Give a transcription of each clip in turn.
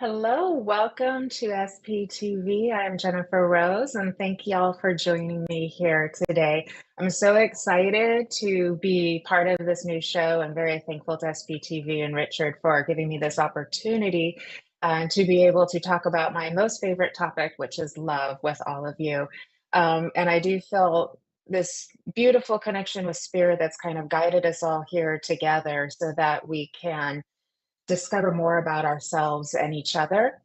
Hello, welcome to SPTV. I'm Jennifer Rose, and thank y'all for joining me here today. I'm so excited to be part of this new show. I'm very thankful to SPTV and Richard for giving me this opportunity to be able to talk about my most favorite topic, which is love, with all of you. And I do feel this beautiful connection with spirit that's kind of guided us all here together so that we can discover more about ourselves and each other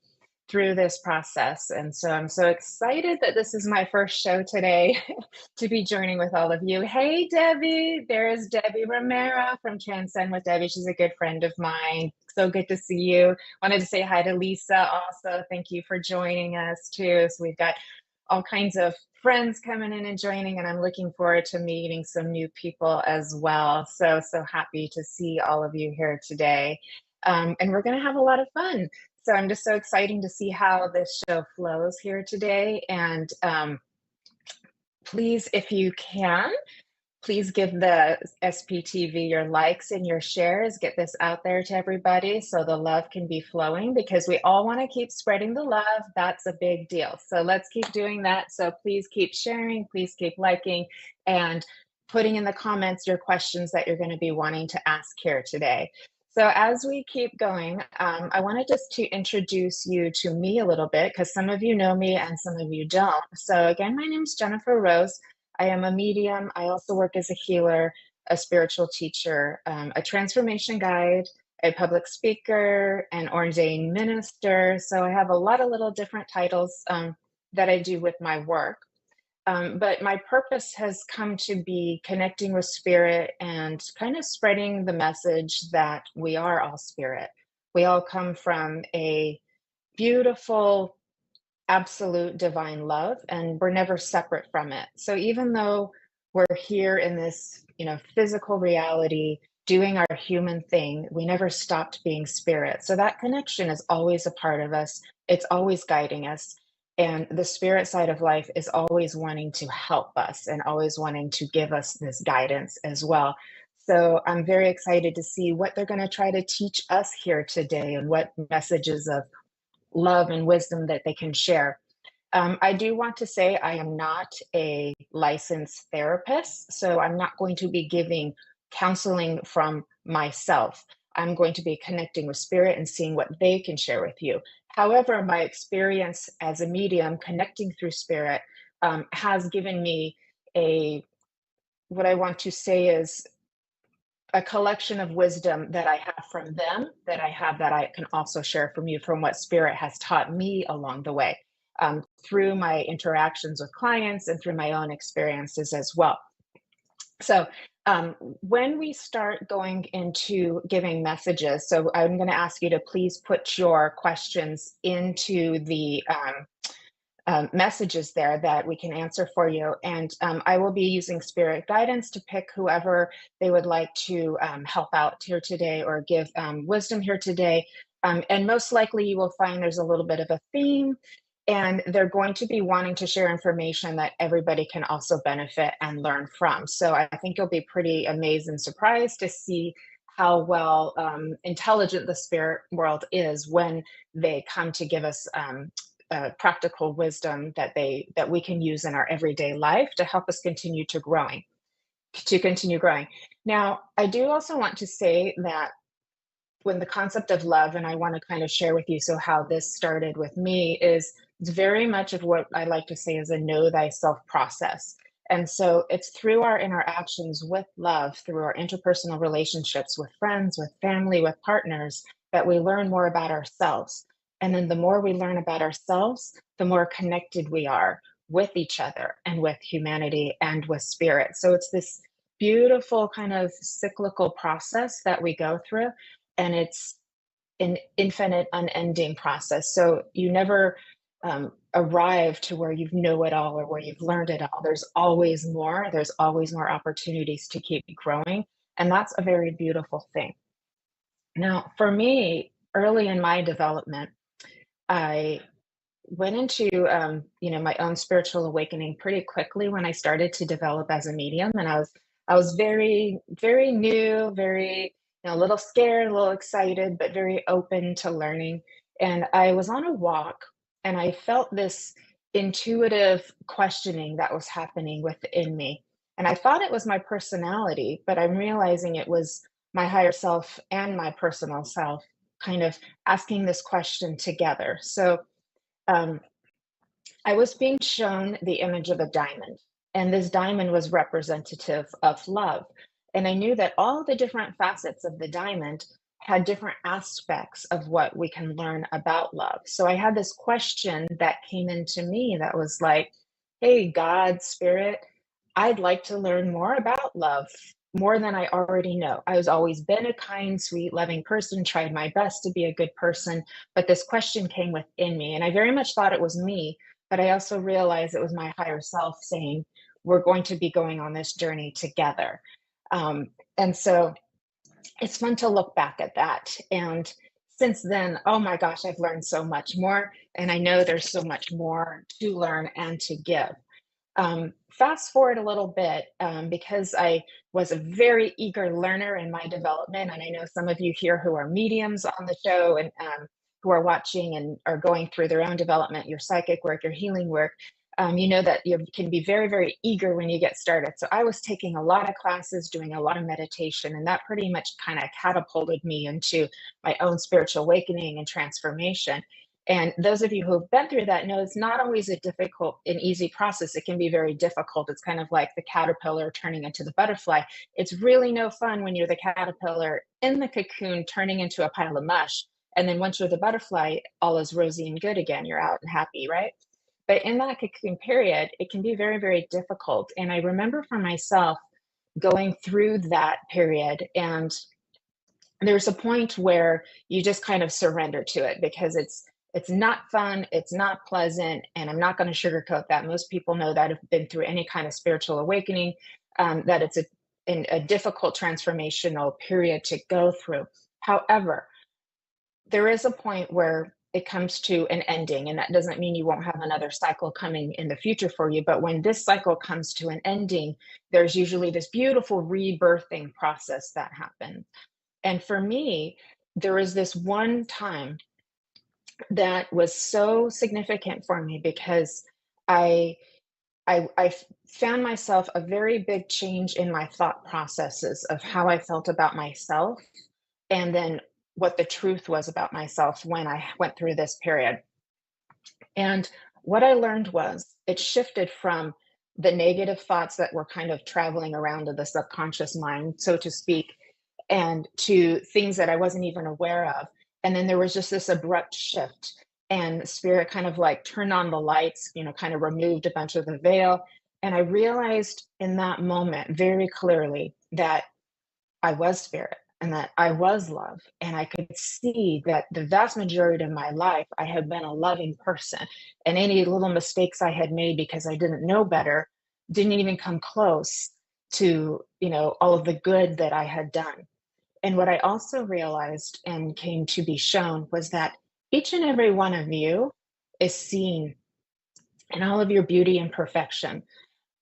through this process. And so I'm so excited that this is my first show today to be joining with all of you. Hey, Debbie, there is Debbie Romero from Transcend with Debbie. She's a good friend of mine. So good to see you. Wanted to say hi to Lisa also. Thank you for joining us too. So we've got all kinds of friends coming in and joining, and I'm looking forward to meeting some new people as well. So happy to see all of you here today. And we're going to have a lot of fun. So I'm just so excited to see how this show flows here today. And please, if you can, please give the SPTV your likes and your shares. Get this out there to everybody so the love can be flowing, because we all want to keep spreading the love. That's a big deal. So let's keep doing that. So please keep sharing, please keep liking, and putting in the comments your questions that you're going to be wanting to ask here today. So as we keep going, I wanted just to introduce you to me a little bit, because some of you know me and some of you don't. So again, my name is Jennifer Rose. I am a medium. I also work as a healer, a spiritual teacher, a transformation guide, a public speaker, an ordained minister. So I have a lot of little different titles that I do with my work. But my purpose has come to be connecting with spirit and kind of spreading the message that we are all spirit. We all come from a beautiful, absolute divine love, and we're never separate from it. So even though we're here in this, physical reality, doing our human thing, we never stopped being spirit. So that connection is always a part of us. It's always guiding us. And the spirit side of life is always wanting to help us and always wanting to give us this guidance as well. So I'm very excited to see what they're going to try to teach us here today and what messages of love and wisdom that they can share. I do want to say I am not a licensed therapist, so I'm not going to be giving counseling from myself. I'm going to be connecting with spirit and seeing what they can share with you. However, my experience as a medium connecting through spirit has given me what I want to say is a collection of wisdom that I have from them, that I can also share from you, from what spirit has taught me along the way, through my interactions with clients and through my own experiences as well. So when we start going into giving messages, so I'm going to ask you to please put your questions into the messages there that we can answer for you. And I will be using spirit guidance to pick whoever they would like to help out here today or give wisdom here today. And most likely you will find there's a little bit of a theme, and they're going to be wanting to share information that everybody can also benefit and learn from. So I think you'll be pretty amazed and surprised to see how well intelligent the spirit world is when they come to give us practical wisdom that we can use in our everyday life to help us continue growing. Now, I do also want to say that when the concept of love, and I want to kind of share with you, so how this started with me is it's very much of what I like to say is a know thyself process. And so it's through our interactions with love, through our interpersonal relationships with friends, with family, with partners, that we learn more about ourselves. And then the more we learn about ourselves, the more connected we are with each other and with humanity and with spirit. So it's this beautiful kind of cyclical process that we go through, and it's an infinite, unending process. So you never arrive to where you know it all or where you've learned it all. There's always more. There's always more opportunities to keep growing. And that's a very beautiful thing. Now, for me, early in my development, I went into my own spiritual awakening pretty quickly when I started to develop as a medium, and I was very, very new, very, a little scared, a little excited, but very open to learning. And I was on a walk and I felt this intuitive questioning that was happening within me. And I thought it was my personality, but I'm realizing it was my higher self and my personal self kind of asking this question together. So, um, I was being shown the image of a diamond, and this diamond was representative of love. And I knew that all the different facets of the diamond had different aspects of what we can learn about love. So I had this question that came into me that was like, hey, God, Spirit, I'd like to learn more about love, more than I already know. I was always been a kind, sweet, loving person, tried my best to be a good person, but this question came within me, and I very much thought it was me, but I also realized it was my higher self saying, "We're going to be going on this journey together." And so it's fun to look back at that. And since then, oh my gosh, I've learned so much more, and I know there's so much more to learn and to give. Fast forward a little bit, because I was a very eager learner in my development, and I know some of you here who are mediums on the show and who are watching and are going through their own development, your psychic work, your healing work. You know that you can be very, very eager when you get started. So I was taking a lot of classes, doing a lot of meditation, and that pretty much kind of catapulted me into my own spiritual awakening and transformation. And those of you who've been through that know it's not always a difficult and easy process. It can be very difficult. It's kind of like the caterpillar turning into the butterfly. It's really no fun when you're the caterpillar in the cocoon turning into a pile of mush. And then once you're the butterfly, all is rosy and good again. You're out and happy, right? But in that cocoon period, it can be very, very difficult. And I remember for myself going through that period, and there's a point where you just kind of surrender to it because it's not fun, it's not pleasant, and I'm not going to sugarcoat that. Most people know that have been through any kind of spiritual awakening, that it's a difficult transformational period to go through. However, there is a point where it comes to an ending, and that doesn't mean you won't have another cycle coming in the future for you. But when this cycle comes to an ending, there's usually this beautiful rebirthing process that happens. And for me, there was this one time that was so significant for me because I I found myself a very big change in my thought processes of how I felt about myself, and then what the truth was about myself when I went through this period. And what I learned was it shifted from the negative thoughts that were kind of traveling around in the subconscious mind, so to speak, and to things that I wasn't even aware of. And then there was just this abrupt shift, and spirit kind of like turned on the lights, kind of removed a bunch of the veil. And I realized in that moment very clearly that I was spirit and that I was love. And I could see that the vast majority of my life, I had been a loving person. And any little mistakes I had made because I didn't know better didn't even come close to, all of the good that I had done. And what I also realized and came to be shown was that each and every one of you is seen in all of your beauty and perfection.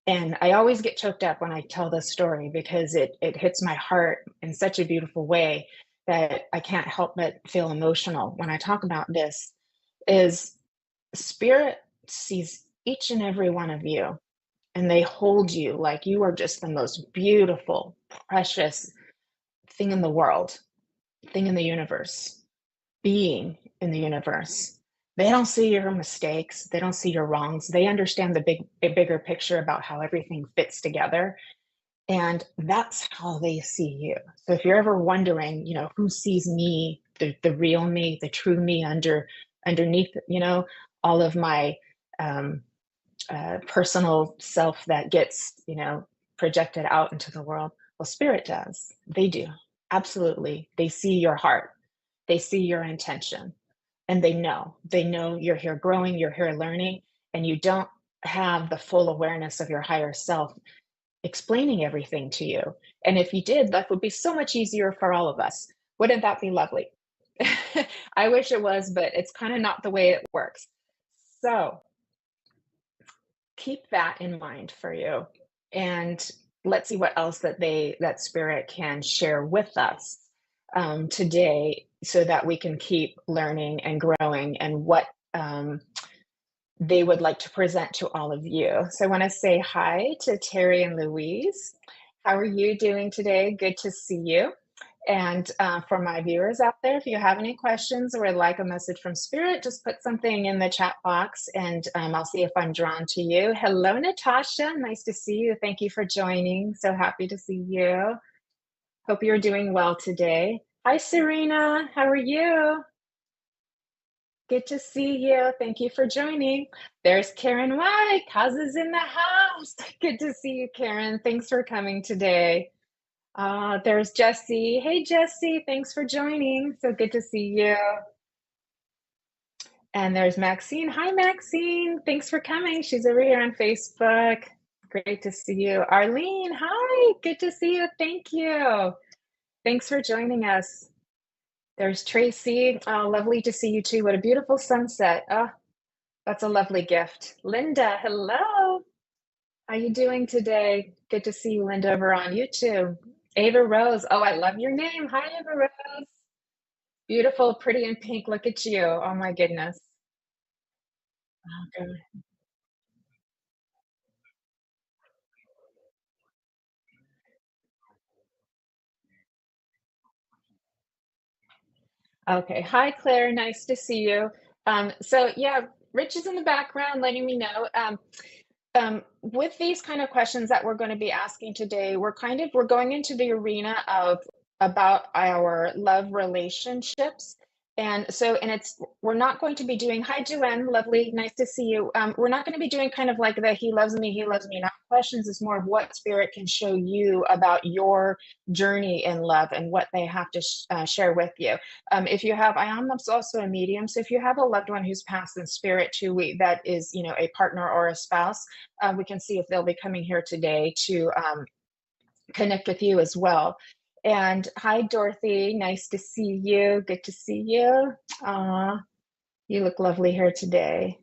And I always get choked up when I tell this story because it hits my heart in such a beautiful way that I can't help but feel emotional when I talk about this. Is spirit sees each and every one of you, and they hold you like you are just the most beautiful, precious thing in the world, thing in the universe, being in the universe. They don't see your mistakes, they don't see your wrongs. They understand the bigger picture about how everything fits together. And that's how they see you. So if you're ever wondering, who sees me, the real me, the true me underneath, all of my um, personal self that gets, projected out into the world. Well, spirit does. They do. Absolutely. They see your heart. They see your intention, and they know you're here growing, you're here learning, and you don't have the full awareness of your higher self explaining everything to you. And if you did, life would be so much easier for all of us. Wouldn't that be lovely? I wish it was, but it's kind of not the way it works. So keep that in mind for you. And let's see what else that spirit can share with us today. so that we can keep learning and growing and what they would like to present to all of you. So I want to say hi to Terry and Louise. How are you doing today? Good to see you. And for my viewers out there, if you have any questions or would like a message from Spirit, just put something in the chat box and I'll see if I'm drawn to you. Hello, Natasha. Nice to see you. Thank you for joining. So happy to see you. Hope you're doing well today. Hi, Serena. How are you? Good to see you. Thank you for joining. There's Karen White. Kaza's in the house. Good to see you, Karen. Thanks for coming today. There's Jessie. Hey, Jessie. Thanks for joining. So good to see you. And there's Maxine. Hi, Maxine. Thanks for coming. She's over here on Facebook. Great to see you. Arlene. Hi. Good to see you. Thank you. Thanks for joining us. There's Tracy. Oh, lovely to see you too. What a beautiful sunset. Oh, that's a lovely gift. Linda, hello. How you doing today? Good to see you, Linda, over on YouTube. Ava Rose. Oh, I love your name. Hi, Ava Rose. Beautiful, pretty in pink. Look at you. Oh my goodness. Okay. Okay. Hi, Claire. Nice to see you. So yeah, Rich is in the background letting me know. With these kind of questions that we're going to be asking today, we're going into the arena of about our love relationships. And it's we're not going to be doing, hi Joanne, lovely, nice to see you. We're not going to be doing kind of like the he loves me not questions. It's more of what spirit can show you about your journey in love and what they have to share with you. If you have, I am also a medium, so if you have a loved one who's passed in spirit too, that is, a partner or a spouse, we can see if they'll be coming here today to connect with you as well. And hi, Dorothy. Nice to see you. Good to see you. You look lovely here today.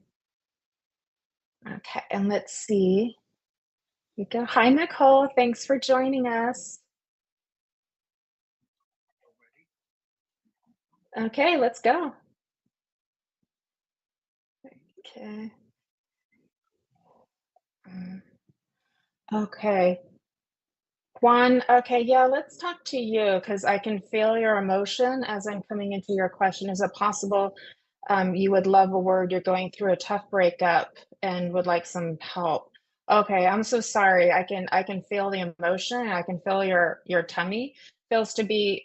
Okay, and let's see. You go. Hi, Nicole. Thanks for joining us. Okay, let's go. Okay. Okay. Juan, okay, yeah, let's talk to you because I can feel your emotion as I'm coming into your question. Is it possible you would love a word? You're going through a tough breakup and would like some help. Okay, I'm so sorry. I can feel the emotion. I can feel your tummy feels to be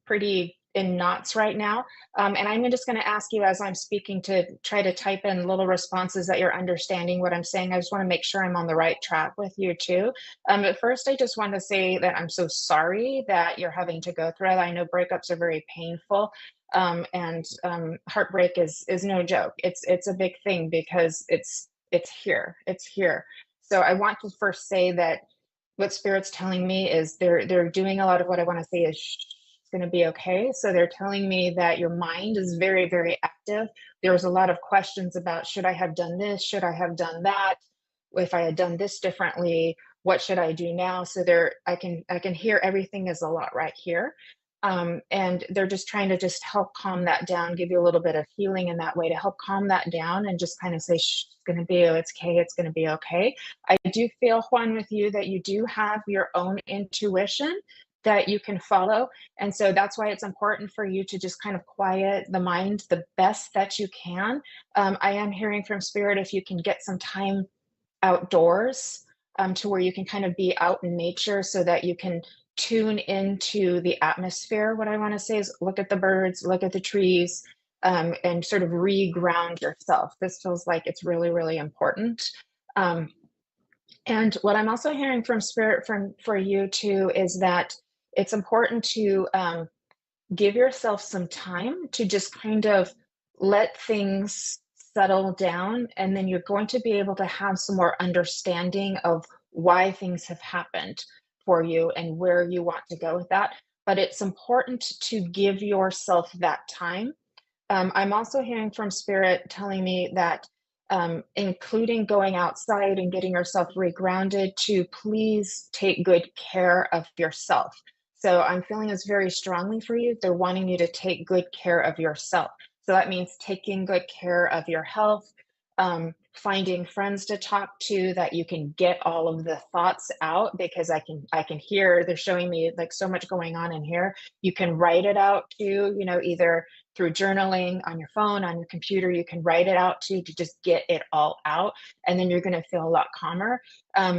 pretty in knots right now. And I'm just going to ask you as I'm speaking to try to type in little responses that you're understanding what I'm saying. I just want to make sure I'm on the right track with you too. At first, I just want to say that I'm so sorry that you're having to go through it. I know breakups are very painful, and heartbreak is no joke. It's a big thing because it's here. It's here. So I want to first say that what Spirit's telling me is they're doing a lot of what I want to say is it's going to be okay. So they're telling me that your mind is very, very active. There's a lot of questions about should I have done this? Should I have done that? If I had done this differently, what should I do now? So there, I can hear everything is a lot right here. And they're just trying to just help calm that down, give you a little bit of healing in that way to help calm that down and just kind of say, shh, it's going to be, oh, it's okay, it's going to be okay. I do feel, Juan, with you that you do have your own intuition that you can follow. And so that's why it's important for you to just kind of quiet the mind the best that you can. I am hearing from Spirit if you can get some time outdoors, to where you can kind of be out in nature so that you can tune into the atmosphere. What I want to say is look at the birds, look at the trees, and sort of re-ground yourself. This feels like it's really, really important. Um, and what I'm also hearing from Spirit from for you too is that it's important to give yourself some time to just kind of let things settle down. And then you're going to be able to have some more understanding of why things have happened for you and where you want to go with that. But it's important to give yourself that time. I'm also hearing from Spirit telling me that, including going outside and getting yourself regrounded, to please take good care of yourself. So I'm feeling this very strongly for you. They're wanting you to take good care of yourself. So that means taking good care of your health, finding friends to talk to that you can get all of the thoughts out, because I can hear they're showing me like so much going on in here. You can write it out too, either through journaling on your phone, on your computer. You can write it out too, to just get it all out, and then you're going to feel a lot calmer.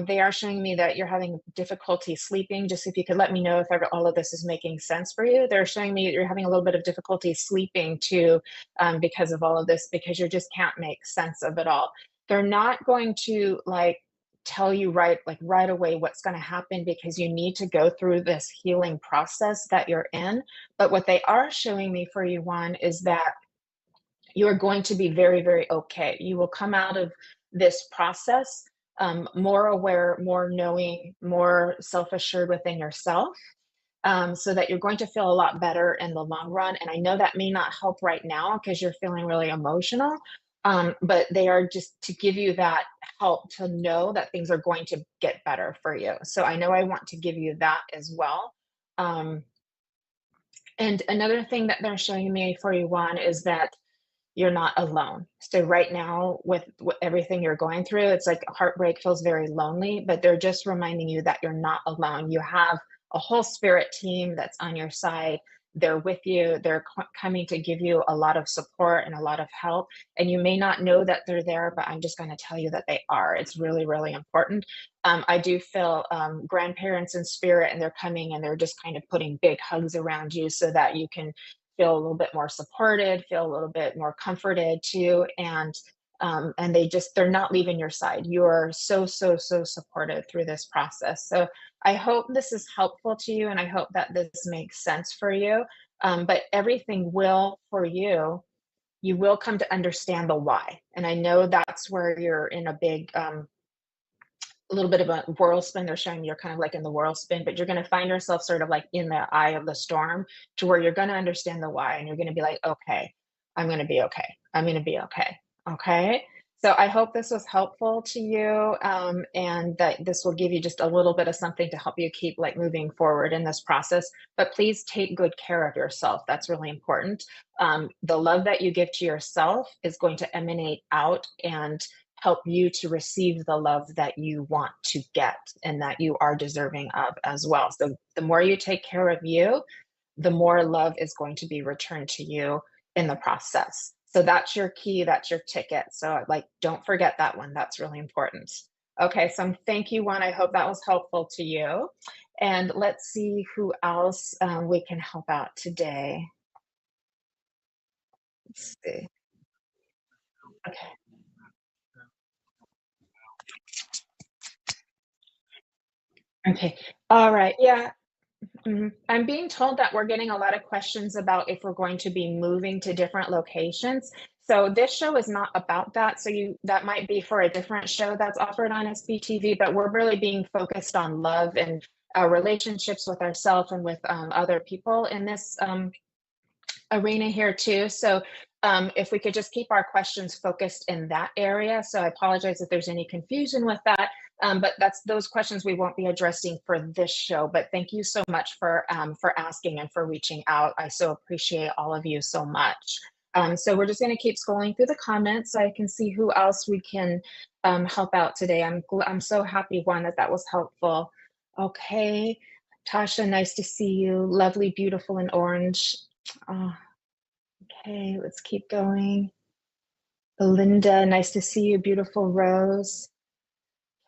They are showing me that you're having difficulty sleeping. Just if you could let me know if all of this is making sense for you. They're showing me that you're having a little bit of difficulty sleeping too, because of all of this, because you just can't make sense of it all. They're not going to like tell you right away what's going to happen, because you need to go through this healing process that you're in. But what they are showing me for you, Juan, is that you are going to be very, very okay. You will come out of this process more aware, more knowing, more self-assured within yourself, so that you're going to feel a lot better in the long run. And I know that may not help right now because you're feeling really emotional, but they are just to give you that help to know that things are going to get better for you. So I know I want to give you that as well. Um, and another thing that they're showing me for you, Juan, is that you're not alone. So right now, with everything you're going through, it's like heartbreak feels very lonely, but they're just reminding you that you're not alone. You have a whole spirit team that's on your side. They're with you. They're coming to give you a lot of support and a lot of help. And you may not know that they're there, but I'm just going to tell you that they are. It's really, really important. I do feel grandparents in spirit, and they're coming and they're just kind of putting big hugs around you so that you can feel a little bit more supported, feel a little bit more comforted too. And they're not leaving your side. You are so, so, so supported through this process. So I hope this is helpful to you, and I hope that this makes sense for you. But everything will for you. You will come to understand the why. And I know that's where you're in a big a little bit of a whirlspin. They're showing you're kind of like in the whirlspin, but you're going to find yourself sort of like in the eye of the storm, to where you're going to understand the why, and you're going to be like, okay, I'm going to be okay. I'm going to be okay. Okay. So I hope this was helpful to you, and that this will give you just a little bit of something to help you keep like moving forward in this process. But please take good care of yourself. That's really important. The love that you give to yourself is going to emanate out and help you to receive the love that you want to get and that you are deserving of as well. So the more you take care of you, the more love is going to be returned to you in the process. So that's your key, that's your ticket. So like, don't forget that one. That's really important. Okay, so thank you, Juan. I hope that was helpful to you. And let's see who else we can help out today. Let's see. Okay. Okay. All right. Yeah. I'm being told that we're getting a lot of questions about if we're going to be moving to different locations. So this show is not about that. So that might be for a different show that's offered on SBTV, but we're really being focused on love and our relationships with ourselves and with other people in this arena here too. So if we could just keep our questions focused in that area. So I apologize if there's any confusion with that. But that's those questions we won't be addressing for this show. But thank you so much for asking and for reaching out. I so appreciate all of you so much. So we're just going to keep scrolling through the comments so I can see who else we can help out today. I'm so happy, Juan, that that was helpful. Okay, Tasha, nice to see you. Lovely, beautiful, and orange. Oh, okay, let's keep going. Belinda, nice to see you. Beautiful Rose.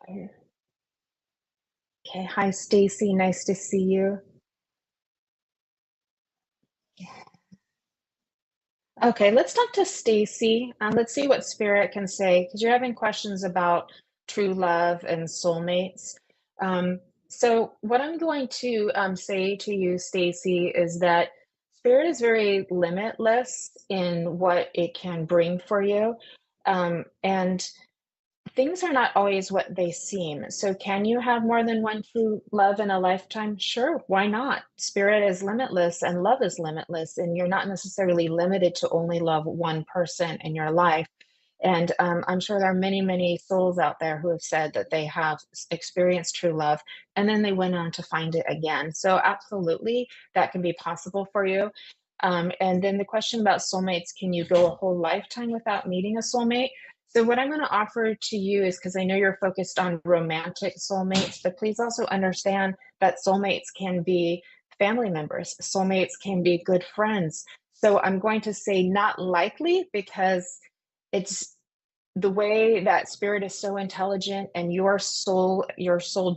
Okay, hi Stacy, nice to see you. Okay, let's talk to Stacy. Let's see what Spirit can say, because you're having questions about true love and soulmates. So what I'm going to say to you, Stacy, is that Spirit is very limitless in what it can bring for you. And things are not always what they seem. So, can you have more than one true love in a lifetime? Sure, why not? Spirit is limitless and love is limitless, and you're not necessarily limited to only love one person in your life. And I'm sure there are many, many souls out there who have said that they have experienced true love and then they went on to find it again. So, absolutely, that can be possible for you. And then the question about soulmates, can you go a whole lifetime without meeting a soulmate? So, what I'm going to offer to you is, because I know you're focused on romantic soulmates, but please also understand that soulmates can be family members, soulmates can be good friends. So, I'm going to say not likely because it's the way that spirit is so intelligent and your soul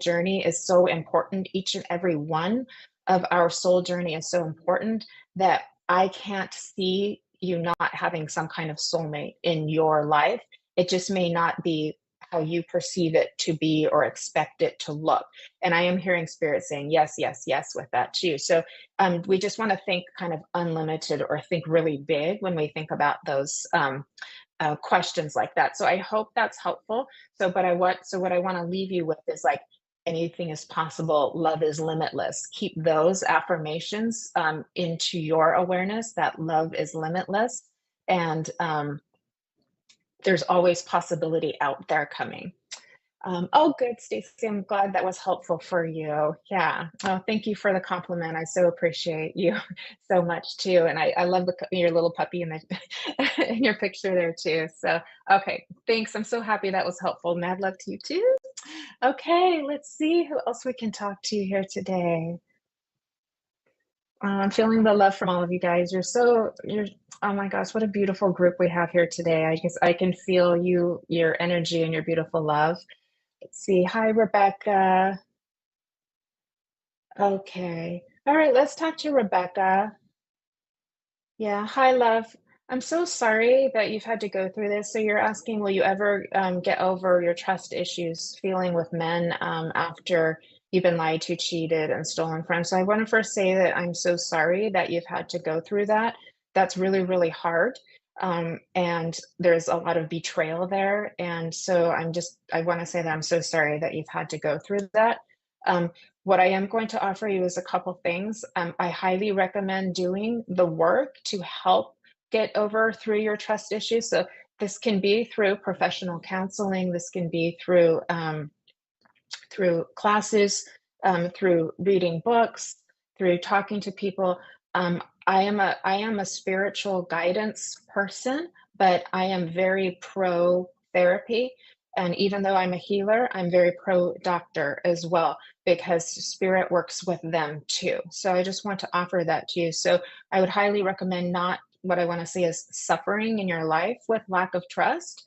journey is so important. Each and every one of our soul journey is so important that I can't see you not having some kind of soulmate in your life. It just may not be how you perceive it to be or expect it to look. And I am hearing spirit saying yes, yes, yes with that too. So we just want to think kind of unlimited or think really big when we think about those questions like that. So I hope that's helpful. So what I want to leave you with is like, anything is possible. Love is limitless. Keep those affirmations into your awareness that love is limitless, and there's always possibility out there coming. Oh, good, Stacey. I'm glad that was helpful for you. Yeah. Oh, thank you for the compliment. I so appreciate you so much too. And I love your little puppy in the in your picture there too. So, okay, thanks. I'm so happy that was helpful. Mad love to you too. Okay, let's see who else we can talk to here today. I'm feeling the love from all of you guys. Oh my gosh, what a beautiful group we have here today. I guess I can feel your energy and your beautiful love. Let's see. Hi, Rebecca. Okay. All right, let's talk to Rebecca. Yeah. Hi, love. I'm so sorry that you've had to go through this. So you're asking, will you ever get over your trust issues feeling with men after you've been lied to, cheated, and stolen from? So I want to first say that I'm so sorry that you've had to go through that. That's really, really hard. And there's a lot of betrayal there. And so I want to say that I'm so sorry that you've had to go through that. Um, what I am going to offer you is a couple things. I highly recommend doing the work to help get over through your trust issues. So this can be through professional counseling. This can be through classes, through reading books, through talking to people. I am a spiritual guidance person, but I am very pro therapy. And even though I'm a healer, I'm very pro doctor as well, because spirit works with them too. So I just want to offer that to you. So I would highly recommend not what I want to say is suffering in your life with lack of trust,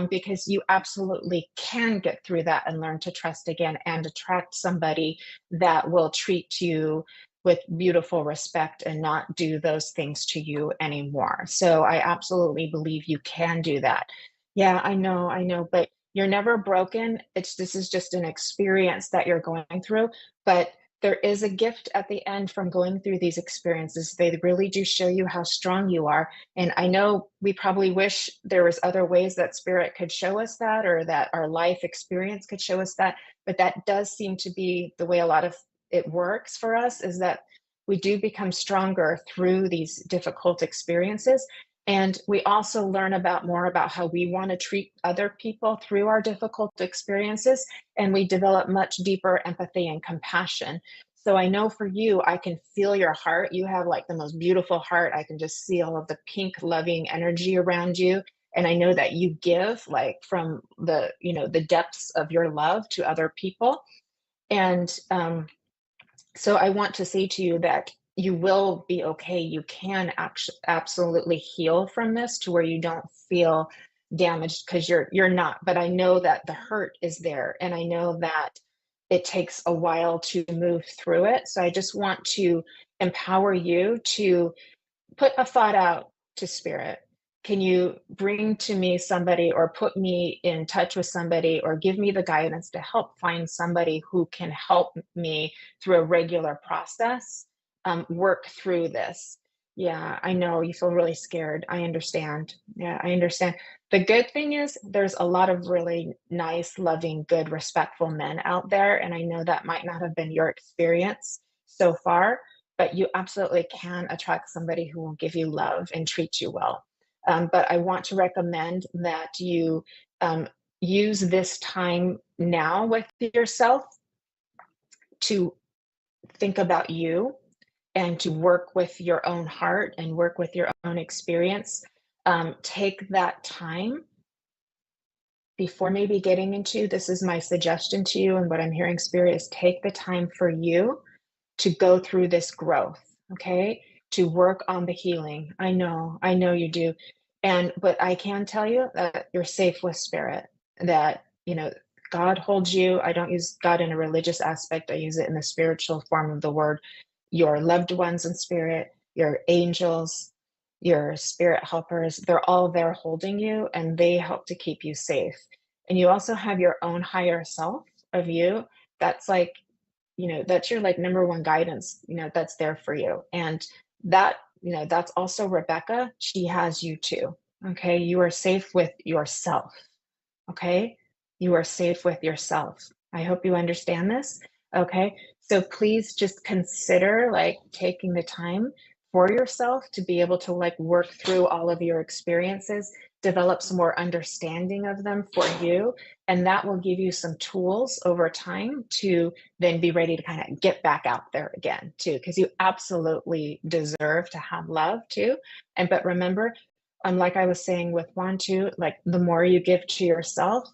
because you absolutely can get through that and learn to trust again and attract somebody that will treat you with beautiful respect and not do those things to you anymore. So I absolutely believe you can do that. Yeah, I know, but you're never broken. This is just an experience that you're going through, but there is a gift at the end from going through these experiences. They really do show you how strong you are. And I know we probably wish there was other ways that spirit could show us that, or that our life experience could show us that, but that does seem to be the way a lot of it works for us, is that we do become stronger through these difficult experiences. And we also learn about more about how we want to treat other people through our difficult experiences. And we develop much deeper empathy and compassion. So I know for you, I can feel your heart. You have like the most beautiful heart. I can just see all of the pink, loving energy around you. And I know that you give like from the depths of your love to other people. And so I want to say to you that you will be okay. You can absolutely heal from this to where you don't feel damaged, because you're not. But I know that the hurt is there, and I know that it takes a while to move through it. So I just want to empower you to put a thought out to spirit. Can you bring to me somebody, or put me in touch with somebody, or give me the guidance to help find somebody who can help me through a regular process, work through this? Yeah, I know you feel really scared. I understand. Yeah, I understand. The good thing is there's a lot of really nice, loving, good, respectful men out there. And I know that might not have been your experience so far, but you absolutely can attract somebody who will give you love and treat you well. But I want to recommend that you use this time now with yourself to think about you and to work with your own heart and work with your own experience. Take that time before maybe getting into this is my suggestion to you, and what I'm hearing spirit is take the time for you to go through this growth, okay? To work on the healing. I know you do. And but I can tell you that you're safe with spirit, that God holds you. I don't use God in a religious aspect, I use it in the spiritual form of the word. Your loved ones in spirit, your angels, your spirit helpers, they're all there holding you, and they help to keep you safe. And you also have your own higher self of you that's like, that's your like number one guidance, that's there for you. And that, that's also Rebecca. She has you too. Okay. You are safe with yourself. Okay. You are safe with yourself. I hope you understand this. Okay. So please just consider like taking the time for yourself to be able to like work through all of your experiences, develop some more understanding of them for you. And that will give you some tools over time to then be ready to kind of get back out there again too, because you absolutely deserve to have love too. But remember, like I was saying with one too, like the more you give to yourself,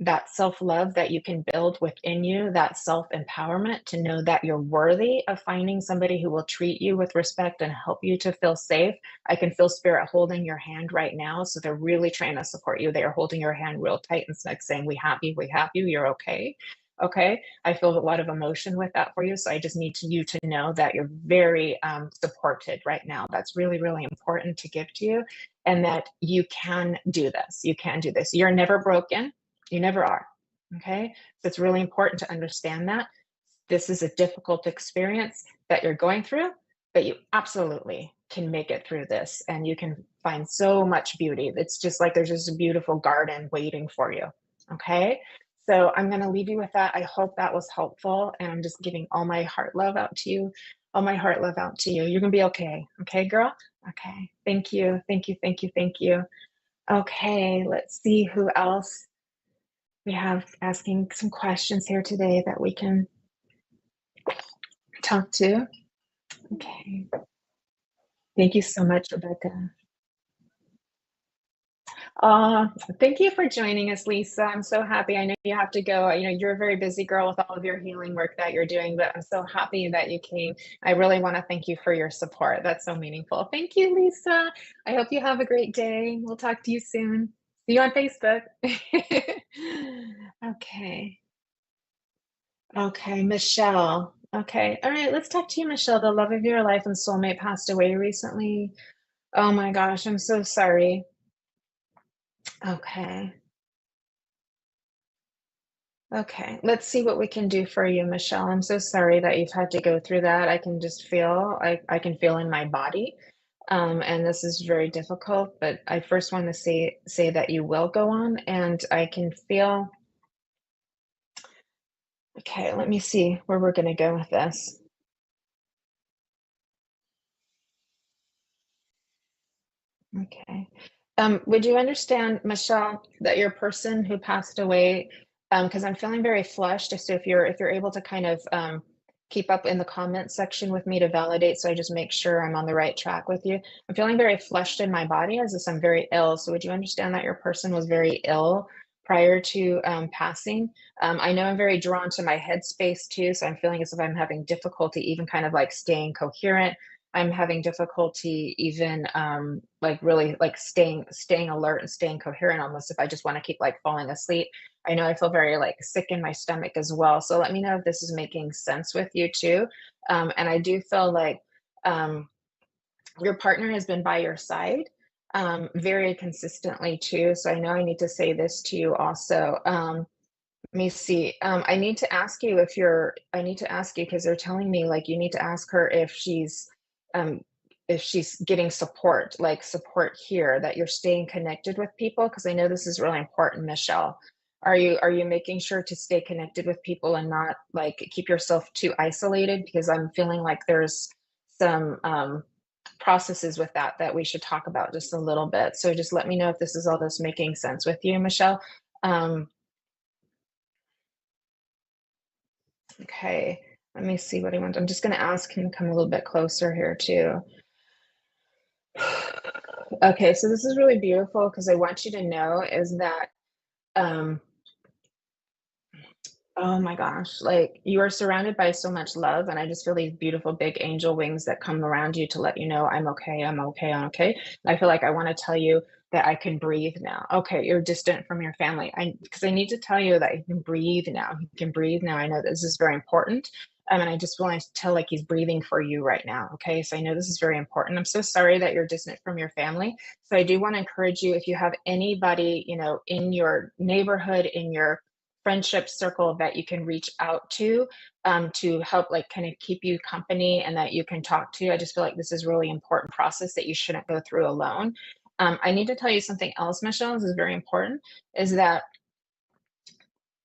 that self-love that you can build within you, that self-empowerment to know that you're worthy of finding somebody who will treat you with respect and help you to feel safe. I can feel spirit holding your hand right now. So they're really trying to support you. They are holding your hand real tight and like saying, we have you, you're okay. Okay. I feel a lot of emotion with that for you. So I just need you to know that you're very supported right now. That's really, really important to give to you, and that you can do this. You can do this. You're never broken. You never are. Okay. So it's really important to understand that this is a difficult experience that you're going through, but you absolutely can make it through this, and you can find so much beauty. It's just like there's just a beautiful garden waiting for you. Okay. So I'm going to leave you with that. I hope that was helpful. And I'm just giving all my heart love out to you. All my heart love out to you. You're going to be okay. Okay, girl? Okay. Thank you. Thank you. Thank you. Thank you. Okay. Let's see who else we have asking some questions here today that we can talk to. Okay. Thank you so much, Rebecca. Uh, Thank you for joining us, Lisa. I'm so happy. I know you have to go. You're a very busy girl with all of your healing work that you're doing, but I'm so happy that you came. I really want to thank you for your support. That's so meaningful. Thank you, Lisa. I hope you have a great day. We'll talk to you soon. See you on Facebook. Okay. Okay, Michelle. Okay. All right, let's talk to you, Michelle. The love of your life and soulmate passed away recently. Oh my gosh, I'm so sorry. Okay. Okay. Let's see what we can do for you, Michelle. I'm so sorry that you've had to go through that. I can just feel, I can feel in my body. And this is very difficult, but I first want to say that you will go on, and I can feel, okay, let me see where we're going to go with this. Okay. Would you understand, Michelle, that your person who passed away, because I'm feeling very flushed, so if you're able to kind of keep up in the comment section with me to validate, so I just make sure I'm on the right track with you. I'm feeling very flushed in my body as if I'm very ill. So would you understand that your person was very ill prior to passing? I know I'm very drawn to my headspace too, so I'm feeling as if I'm having difficulty even kind of like staying coherent. I'm having difficulty even like really like staying alert and staying coherent almost if I just want to keep like falling asleep. I know I feel very like sick in my stomach as well. So let me know if this is making sense with you too. And I do feel like um, your partner has been by your side very consistently too. So I know I need to say this to you also. Let me see. I need to ask you I need to ask you because they're telling me like you need to ask her um, if she's getting support, like support here, that you're staying connected with people. Because I know this is really important, Michelle. Are you making sure to stay connected with people and not like keep yourself too isolated? Because I'm feeling like there's some processes with that we should talk about just a little bit. So just let me know if this is all this making sense with you, Michelle. Um, okay, let me see what he wants. I'm just going to ask him to come a little bit closer here too. Okay, so this is really beautiful because I want you to know is that um, oh my gosh, like you are surrounded by so much love, and I just feel these beautiful big angel wings that come around you to let you know I'm okay, I'm okay, I'm okay. And I feel like I want to tell you that I can breathe now. Okay, you're distant from your family. Because I need to tell you that you can breathe now. You can breathe now. I know this is very important. And I just want to tell like he's breathing for you right now. Okay, so I know this is very important. I'm so sorry that you're distant from your family. So I do want to encourage you if you have anybody, in your neighborhood, in your friendship circle that you can reach out to help like kind of keep you company and that you can talk to. I just feel like this is really important process that you shouldn't go through alone. I need to tell you something else, Michelle. This is very important. Is that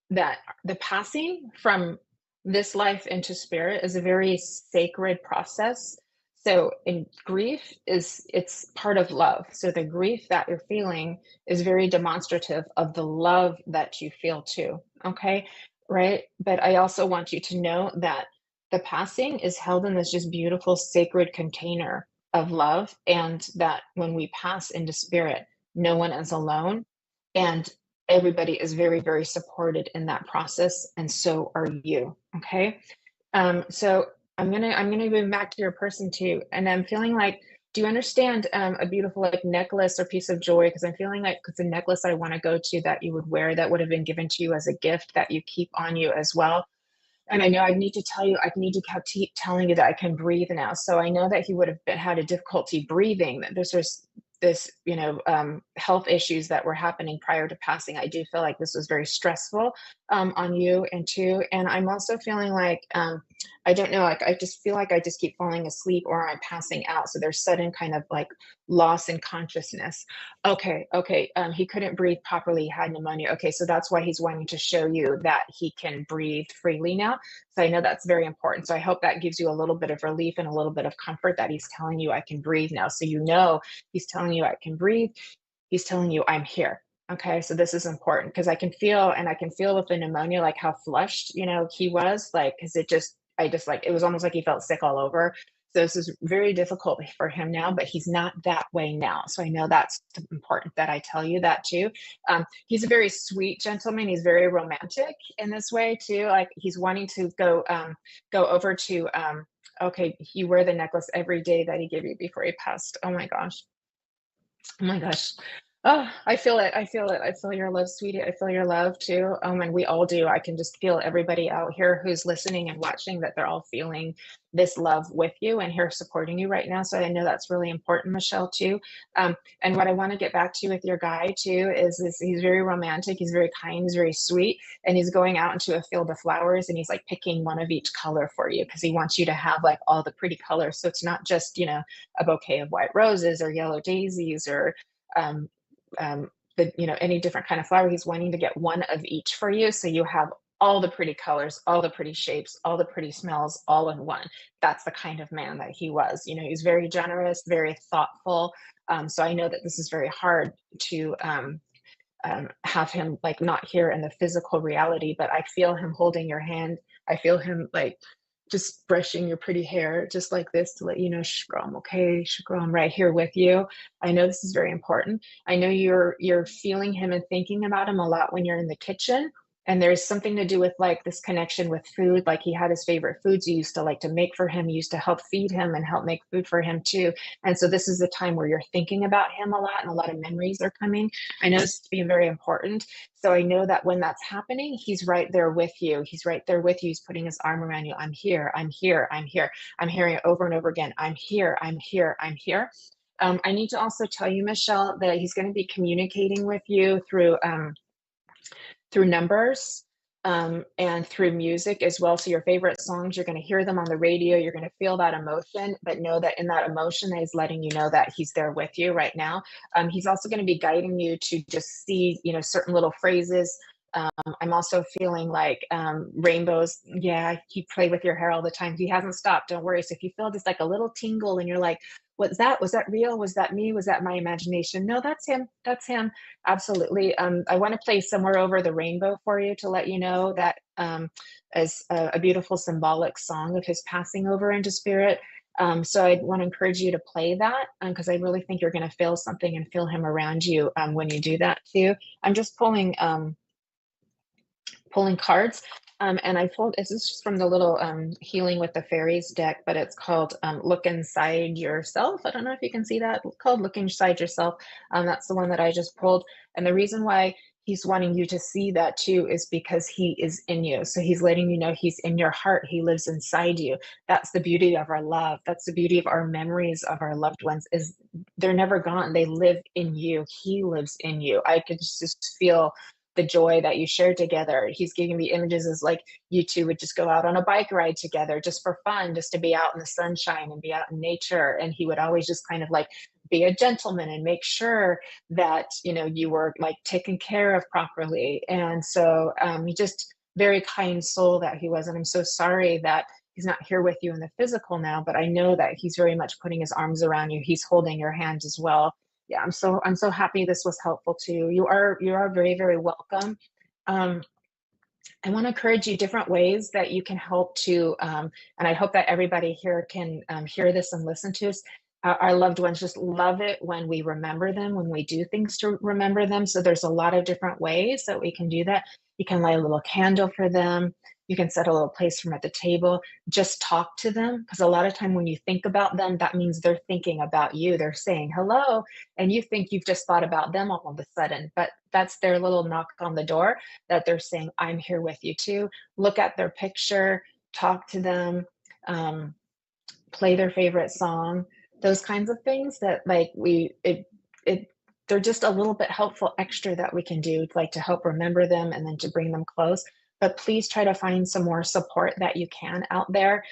the passing from this life into spirit is a very sacred process. So in grief it's part of love. So the grief that you're feeling is very demonstrative of the love that you feel too. Okay. Right. But I also want you to know that the passing is held in this just beautiful sacred container of love, and that when we pass into spirit, no one is alone. And everybody is very, very supported in that process, and so are you. Okay. So I'm gonna move back to your person too, and I'm feeling like, do you understand a beautiful like necklace or piece of jewelry? Because I'm feeling like it's a necklace I want to go to that you would wear that would have been given to you as a gift that you keep on you as well. And I know I need to tell you, I need to keep telling you that I can breathe now. So I know that he would have had a difficulty breathing. That this, health issues that were happening prior to passing. I do feel like this was very stressful on you and too. And I'm also feeling like I don't know, like I just feel like I just keep falling asleep or I'm passing out. So there's sudden kind of like loss in consciousness. Okay. He couldn't breathe properly, he had pneumonia. Okay, so that's why he's wanting to show you that he can breathe freely now. So I know that's very important. So I hope that gives you a little bit of relief and a little bit of comfort that he's telling you I can breathe now. So he's telling you I can breathe. He's telling you I'm here. Okay, so this is important because I can feel with the pneumonia like how flushed, he was like, because I just like it was almost like he felt sick all over. So this is very difficult for him now, but he's not that way now. So I know that's important that I tell you that too. He's a very sweet gentleman. He's very romantic in this way too. Like he's wanting to go over to okay, you wear the necklace every day that he gave you before he passed. Oh my gosh. Oh my gosh. Oh, I feel it. I feel it. I feel your love, sweetie. I feel your love too. And we all do. I can just feel everybody out here who's listening and watching that they're all feeling this love with you and here supporting you right now. So I know that's really important, Michelle, too. And what I want to get back to with your guy too is this: he's very romantic, he's very kind, he's very sweet, and he's going out into a field of flowers and he's like picking one of each color for you because he wants you to have like all the pretty colors. So it's not just, a bouquet of white roses or yellow daisies or um, any different kind of flower. He's wanting to get one of each for you. So you have all the pretty colors, all the pretty shapes, all the pretty smells, all in one. That's the kind of man that he was. He's very generous, very thoughtful. So I know that this is very hard to have him like not here in the physical reality, but I feel him holding your hand. I feel him like just brushing your pretty hair just like this to let you know, Shgrom, okay, Shgrom, I'm right here with you. I know this is very important. I know you're feeling him and thinking about him a lot when you're in the kitchen. And there's something to do with like this connection with food. Like he had his favorite foods you used to like to make for him. You used to help feed him and help make food for him too. And so this is the time where you're thinking about him a lot and a lot of memories are coming. I know this to be very important. So I know that when that's happening, he's right there with you. He's right there with you. He's putting his arm around you. I'm here. I'm here. I'm here. I'm hearing it over and over again. I'm here. I'm here. I'm here. I need to also tell you, Michelle, that he's going to be communicating with you through numbers and through music as well. So your favorite songs, you're going to hear them on the radio. You're going to feel that emotion, but know that in that emotion that he's letting you know that he's there with you right now. He's also going to be guiding you to just see, certain little phrases I'm also feeling like rainbows. Yeah, you play with your hair all the time. He hasn't stopped. Don't worry. So if you feel just like a little tingle and you're like, "What's that? Was that real? Was that me? Was that my imagination?" No, that's him. That's him. Absolutely. I want to play "Somewhere Over the Rainbow" for you to let you know that as a beautiful symbolic song of his passing over into spirit. So I want to encourage you to play that because I really think you're going to feel something and feel him around you when you do that too. I'm just pulling cards. And I pulled, this is just from the little Healing with the Fairies deck, but it's called Look Inside Yourself. I don't know if you can see that. It's called Look Inside Yourself. That's the one that I just pulled. And the reason why he's wanting you to see that too is because he is in you. So he's letting you know he's in your heart. He lives inside you. That's the beauty of our love. That's the beauty of our memories of our loved ones is they're never gone. They live in you. He lives in you. I could just feel the joy that you shared together. He's giving me images as like you two would just go out on a bike ride together just for fun, just to be out in the sunshine and be out in nature. And he would always just kind of like be a gentleman and make sure that, you know, you were like taken care of properly. And so he just very kind soul that he was. And I'm so sorry that he's not here with you in the physical now, but I know that he's very much putting his arms around you. He's holding your hand as well. Yeah, I'm so happy this was helpful too. You are very, very welcome. Um, I want to encourage you different ways that you can help to, and I hope that everybody here can hear this and listen to us. Our loved ones just love it when we remember them, when we do things to remember them. So there's a lot of different ways that we can do that. You can light a little candle for them. You can set a little place for them at the table. Just talk to them because a lot of time when you think about them, that means they're thinking about you. They're saying hello, and you think you've just thought about them all of a sudden, but that's their little knock on the door that they're saying, I'm here with you too. Look at their picture, talk to them, um, play their favorite song, those kinds of things that like it, they're just a little bit helpful extra that we can do, like to help remember them and then to bring them close. But please try to find some more support that you can out there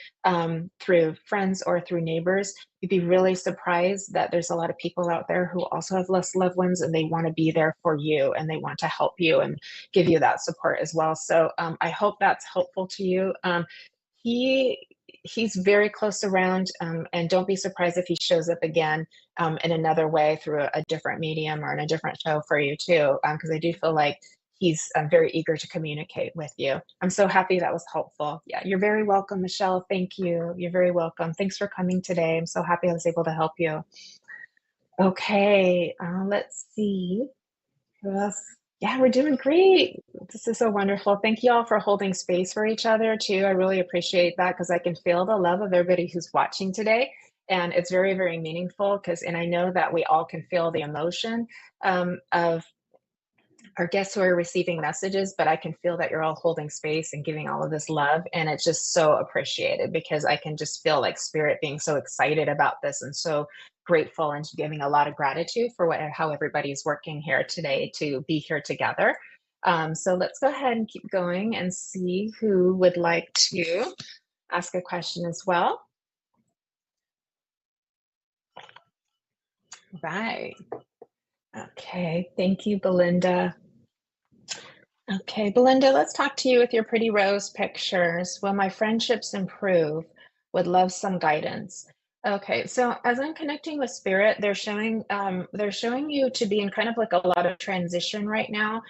through friends or through neighbors. You'd be really surprised that there's a lot of people out there who also have less loved ones and they want to be there for you and they want to help you and give you that support as well. So I hope that's helpful to you. He he's very close around, and don't be surprised if he shows up again in another way through a different medium or in a different show for you too, because I do feel like he's very eager to communicate with you. I'm so happy that was helpful. Yeah, you're very welcome, Michelle. Thank you. You're very welcome. Thanks for coming today. I'm so happy I was able to help you. Okay, let's see. Who else? Yeah, we're doing great. This is so wonderful. Thank you all for holding space for each other too. I really appreciate that because I can feel the love of everybody who's watching today. And it's very, very meaningful because, and I know that we all can feel the emotion of our guests who are receiving messages, but I can feel that you're all holding space and giving all of this love. And it's just so appreciated because I can just feel like spirit being so excited about this and so grateful and giving a lot of gratitude for how everybody's working here today to be here together. So let's go ahead and keep going and see who would like to ask a question as well. Right. Okay. Thank you, Belinda. Okay, Belinda, let's talk to you with your pretty rose pictures. Will my friendships improve? Would love some guidance. Okay, so as I'm connecting with spirit, they're showing you to be in kind of like a lot of transition right now.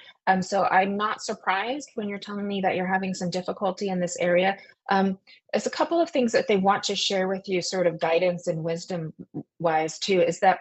So I'm not surprised when you're telling me that you're having some difficulty in this area. There's a couple of things that they want to share with you, sort of guidance and wisdom wise too, is that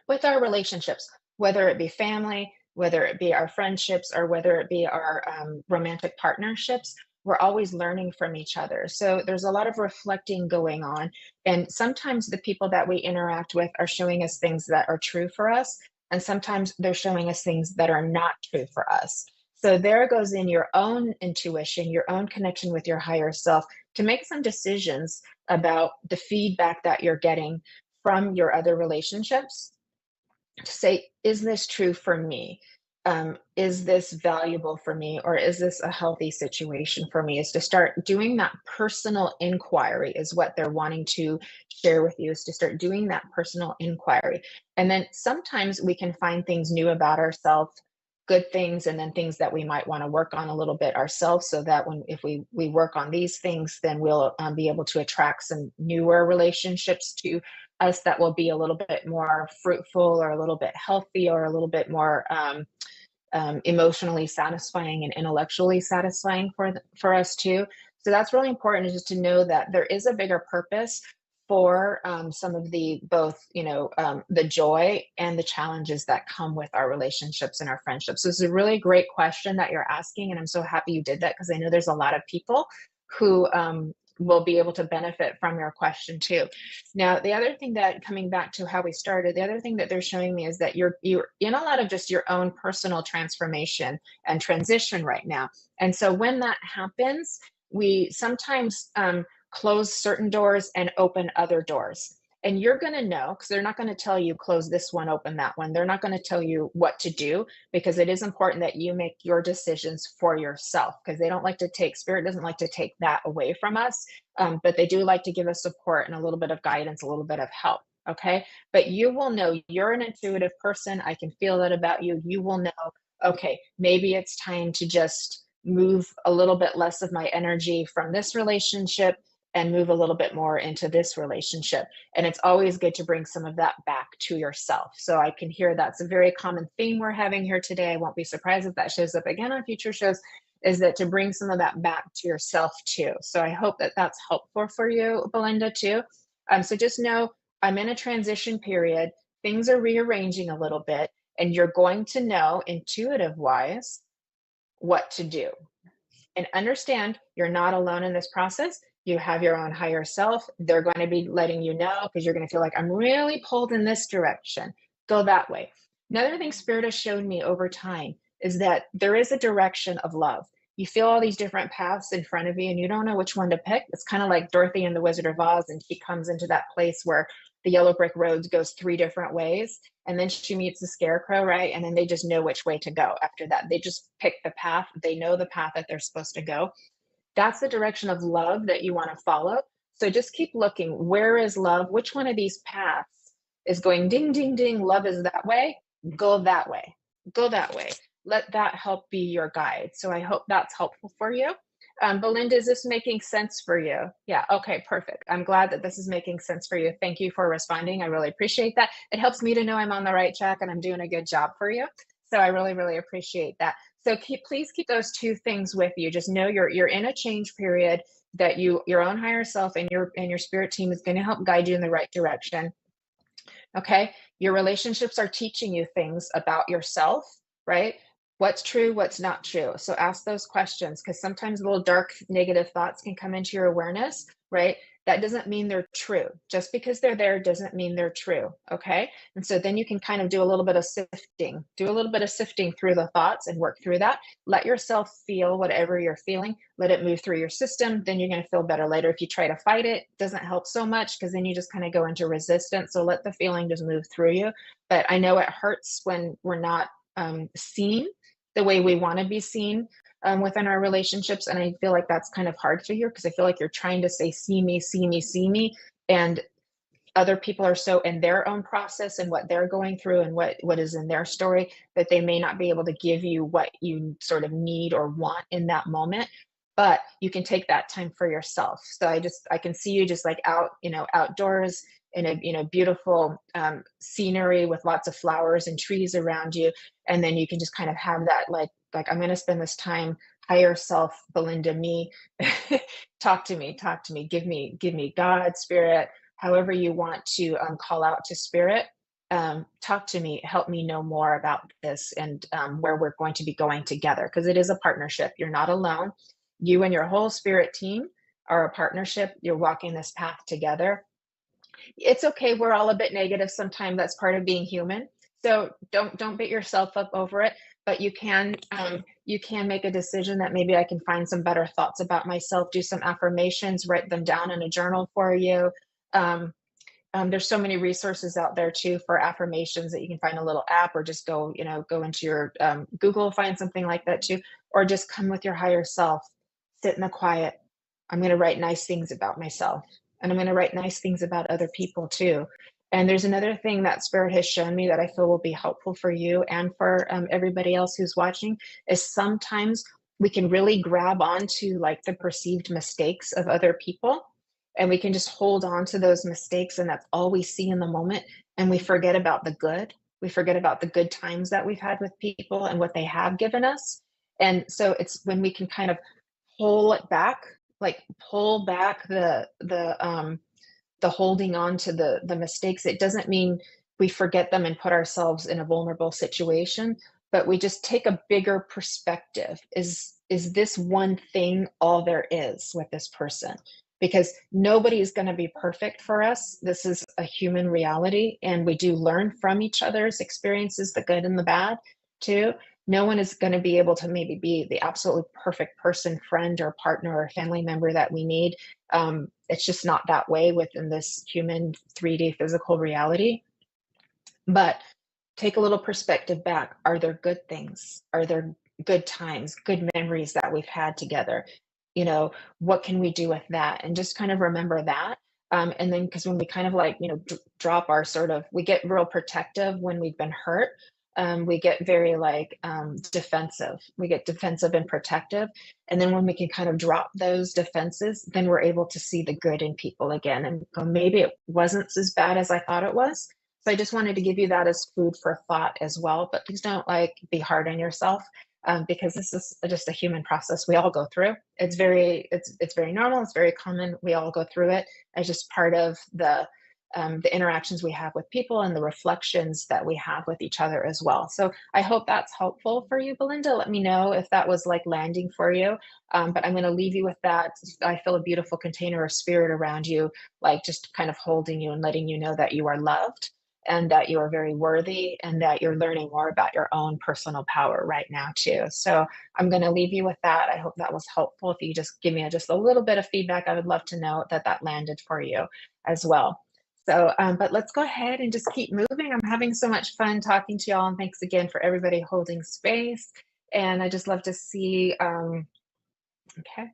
with our relationships, whether it be family, whether it be our friendships, or whether it be our romantic partnerships, we're always learning from each other. So there's a lot of reflecting going on. And sometimes the people that we interact with are showing us things that are true for us. And sometimes they're showing us things that are not true for us. So there goes in your own intuition, your own connection with your higher self to make some decisions about the feedback that you're getting from your other relationships to say, is this true for me? Is this valuable for me? Or is this a healthy situation for me? Is to start doing that personal inquiry, is what they're wanting to share with you, is to start doing that personal inquiry. And then sometimes we can find things new about ourselves good things and then things that we might want to work on a little bit ourselves, so that when if we work on these things, then we'll be able to attract some newer relationships to us that will be a little bit more fruitful, or a little bit healthy, or a little bit more emotionally satisfying and intellectually satisfying for us too. So that's really important, is just to know that there is a bigger purpose for some of the both, the joy and the challenges that come with our relationships and our friendships. So this is a really great question that you're asking, and I'm so happy you did that, because I know there's a lot of people who will be able to benefit from your question too. Now, the other thing, that coming back to how we started, the other thing that they're showing me is that you're in a lot of just your own personal transformation and transition right now. And so when that happens, we sometimes close certain doors and open other doors. And you're going to know, because they're not going to tell you close this one, open that one. They're not going to tell you what to do, because it is important that you make your decisions for yourself, because they don't like to take, spirit doesn't like to take that away from us. But they do like to give us support and a little bit of guidance, a little bit of help. Okay. But you will know, you're an intuitive person. I can feel that about you. You will know, okay, maybe it's time to just move a little bit less of my energy from this relationship and move a little bit more into this relationship. And it's always good to bring some of that back to yourself. So I can hear that's a very common theme we're having here today. I won't be surprised if that shows up again on future shows, is that to bring some of that back to yourself too. So I hope that that's helpful for you, Belinda, too. So just know, I'm in a transition period. Things are rearranging a little bit, and you're going to know intuitive wise what to do. And understand, you're not alone in this process. You have your own higher self. They're going to be letting you know, because you're going to feel like, I'm really pulled in this direction. Go that way. Another thing Spirit has shown me over time is that there is a direction of love. You feel all these different paths in front of you, and you don't know which one to pick. It's kind of like Dorothy and the Wizard of Oz, and she comes into that place where the yellow brick road goes 3 different ways. And then she meets the scarecrow, right? And then they just know which way to go after that. They just pick the path. They know the path that they're supposed to go. That's the direction of love that you want to follow. So just keep looking. Where is love? Which one of these paths is going ding, ding, ding? Love is that way. Go that way. Go that way. Let that help be your guide. So I hope that's helpful for you. Belinda, is this making sense for you? Yeah, okay, perfect. I'm glad that this is making sense for you. Thank you for responding. I really appreciate that. It helps me to know I'm on the right track and I'm doing a good job for you. So I really, really appreciate that. So please keep those 2 things with you. Just know you're in a change period, that your own higher self and your spirit team is going to help guide you in the right direction. Okay. Your relationships are teaching you things about yourself, right? What's true, what's not true. So ask those questions, because sometimes little dark negative thoughts can come into your awareness, right? That doesn't mean they're true. Just because they're there doesn't mean they're true. Okay. And so then you can kind of do a little bit of sifting, through the thoughts and work through that. Let yourself feel whatever you're feeling, let it move through your system. Then you're going to feel better later. If you try to fight it, it doesn't help so much, because then you just kind of go into resistance. So let the feeling just move through you. But I know it hurts when we're not seen the way we want to be seen within our relationships. And I feel like that's kind of hard for you, because I feel like you're trying to say, see me, see me, see me. And other people are so in their own process and what they're going through and what is in their story, that they may not be able to give you what you sort of need or want in that moment. But you can take that time for yourself. So I can see you just like outdoors in a beautiful scenery with lots of flowers and trees around you. And then you can just kind of have that like I'm going to spend this time, higher self, Belinda, me, talk to me, give me God, spirit, however you want to call out to spirit. Talk to me, help me know more about this, and where we're going to be going together, because it is a partnership. You're not alone. You and your whole spirit team are a partnership. You're walking this path together. It's okay. We're all a bit negative sometimes. That's part of being human. So don't beat yourself up over it. But you can make a decision that maybe I can find some better thoughts about myself, do some affirmations, write them down in a journal for you. There's so many resources out there too for affirmations, that you can find a little app, or just go into your Google, find something like that too, or just come with your higher self, sit in the quiet. I'm going to write nice things about myself, and I'm going to write nice things about other people too. And there's another thing that Spirit has shown me that I feel will be helpful for you and for everybody else who's watching is sometimes we can really grab onto like the perceived mistakes of other people, and we can just hold on to those mistakes, and that's all we see in the moment, and we forget about the good. We forget about the good times that we've had with people and what they have given us. And so it's when we can kind of pull it back, like pull back the holding on to the mistakes. It doesn't mean we forget them and put ourselves in a vulnerable situation, but we just take a bigger perspective. Is this one thing all there is with this person? Because nobody is going to be perfect for us. This is a human reality, and we do learn from each other's experiences, the good and the bad too. No one is going to be able to maybe be the absolutely perfect person, friend or partner or family member that we need. It's just not that way within this human 3D physical reality. But take a little perspective back. Are there good things? Are there good times, good memories that we've had together? You know, what can we do with that? And just kind of remember that. And then, because when we kind of like, drop our sort of, we get real protective when we've been hurt. We get very like defensive. We get defensive and protective. And then when we can kind of drop those defenses, then we're able to see the good in people again and go, maybe it wasn't as bad as I thought it was. So I just wanted to give you that as food for thought as well. But please don't like be hard on yourself, because this is just a human process we all go through. It's very normal. It's very common. We all go through it as just part of the interactions we have with people and the reflections that we have with each other as well. So I hope that's helpful for you, Belinda. Let me know if that was like landing for you. But I'm going to leave you with that. I feel a beautiful container of spirit around you, like just kind of holding you and letting you know that you are loved and that you are very worthy and that you're learning more about your own personal power right now too. So I'm going to leave you with that. I hope that was helpful. If you just give me just a little bit of feedback, I would love to know that that landed for you as well. So, but let's go ahead and just keep moving. I'm having so much fun talking to y'all, and thanks again for everybody holding space. And I just love to see, okay.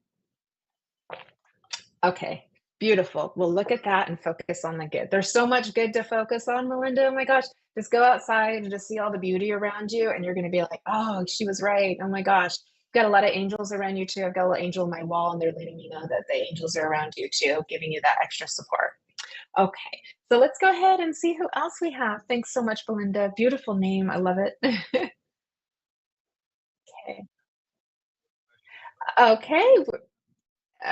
Okay, beautiful. We'll look at that and focus on the good. There's so much good to focus on, Melinda. Oh my gosh, just go outside and just see all the beauty around you, and you're going to be like, oh, she was right. Oh my gosh. Got a lot of angels around you too. I've got a little angel on my wall, and they're letting me know that the angels are around you too, giving you that extra support. Okay, so let's go ahead and see who else we have. Thanks so much, Belinda. Beautiful name. I love it. Okay. Okay,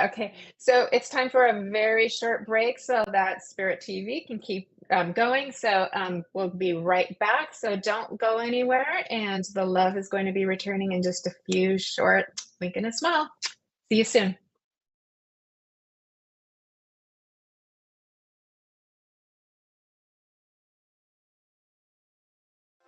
okay, so it's time for a very short break so that Spirit TV can keep going. So we'll be right back. So don't go anywhere. And the love is going to be returning in just a few short wink and a smile. See you soon.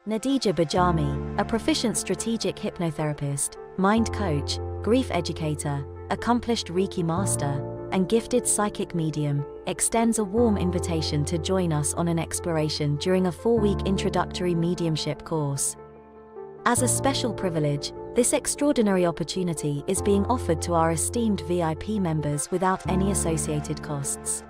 Nadija Bajami, a proficient strategic hypnotherapist, mind coach, grief educator, accomplished Reiki master, and gifted psychic medium, extends a warm invitation to join us on an exploration during a 4-week introductory mediumship course. As a special privilege, this extraordinary opportunity is being offered to our esteemed VIP members without any associated costs.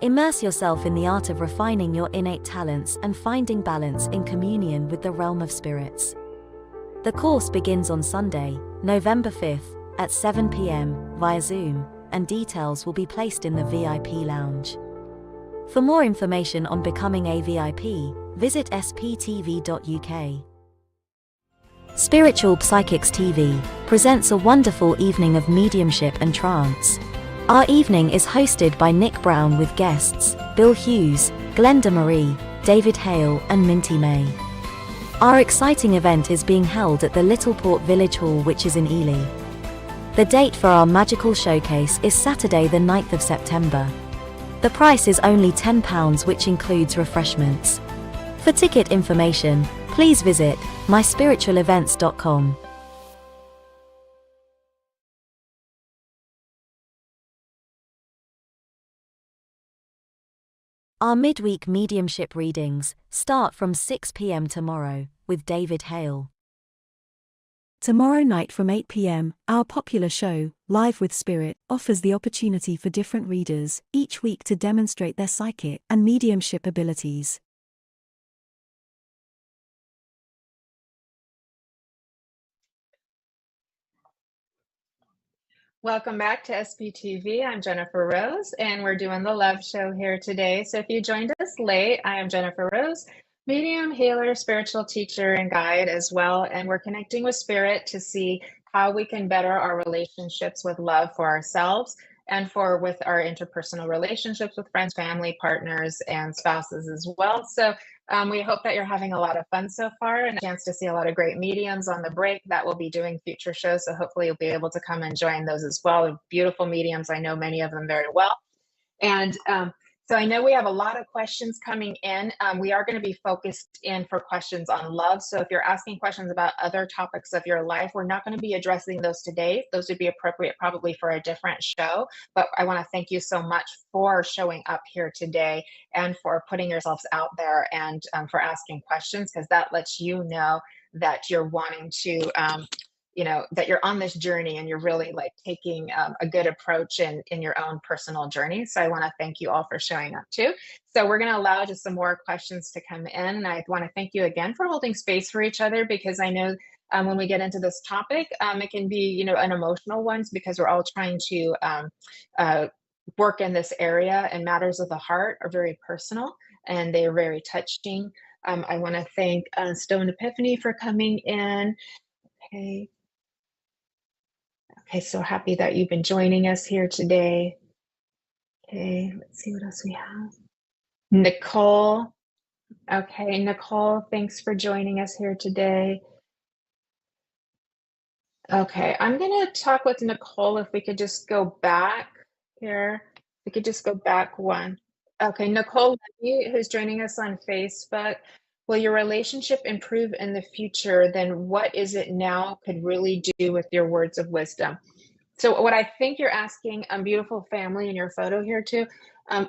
Immerse yourself in the art of refining your innate talents and finding balance in communion with the realm of spirits. The course begins on Sunday, November 5th, at 7 p.m. via Zoom, and details will be placed in the VIP lounge. For more information on becoming a VIP, visit sptv.uk. Spiritual Psychics TV presents a wonderful evening of mediumship and trance. Our evening is hosted by Nick Brown with guests Bill Hughes, Glenda Marie, David Hale, and Minty May. Our exciting event is being held at the Little Port Village Hall, which is in Ely. The date for our magical showcase is Saturday the 9th of September. The price is only £10, which includes refreshments. For ticket information, please visit myspiritualevents.com. Our midweek mediumship readings start from 6 p.m. tomorrow with David Hale. Tomorrow night from 8 p.m., our popular show, Live with Spirit, offers the opportunity for different readers each week to demonstrate their psychic and mediumship abilities. Welcome back to SPTV. I'm Jennifer Rose, and we're doing the Love Show here today. So if you joined us late, I am Jennifer Rose, medium, healer, spiritual teacher, and guide as well. And we're connecting with Spirit to see how we can better our relationships with love for ourselves and for with our interpersonal relationships with friends, family, partners, and spouses as well. So we hope that you're having a lot of fun so far and a chance to see a lot of great mediums on the break that will be doing future shows. So hopefully you'll be able to come and join those as well. Beautiful mediums. I know many of them very well. And so I know we have a lot of questions coming in. We are going to be focused in for questions on love. So if you're asking questions about other topics of your life, we're not going to be addressing those today. Those would be appropriate probably for a different show. But I want to thank you so much for showing up here today and for putting yourselves out there and for asking questions, because that lets you know that you're wanting to that you're on this journey and you're really like taking a good approach in your own personal journey. So I want to thank you all for showing up too. So we're going to allow just some more questions to come in. And I want to thank you again for holding space for each other, because I know when we get into this topic, it can be, an emotional one because we're all trying to work in this area, and matters of the heart are very personal and they are very touching. I want to thank Stone Epiphany for coming in. Okay. Okay, so happy that you've been joining us here today. Okay, let's see what else we have. Nicole. Okay, Nicole, thanks for joining us here today. Okay, I'm going to talk with Nicole if we could just go back here. We could just go back one. Okay, Nicole, who's joining us on Facebook. Will your relationship improve in the future? Then what is it now could really do with your words of wisdom? So what I think you're asking, beautiful family in your photo here too,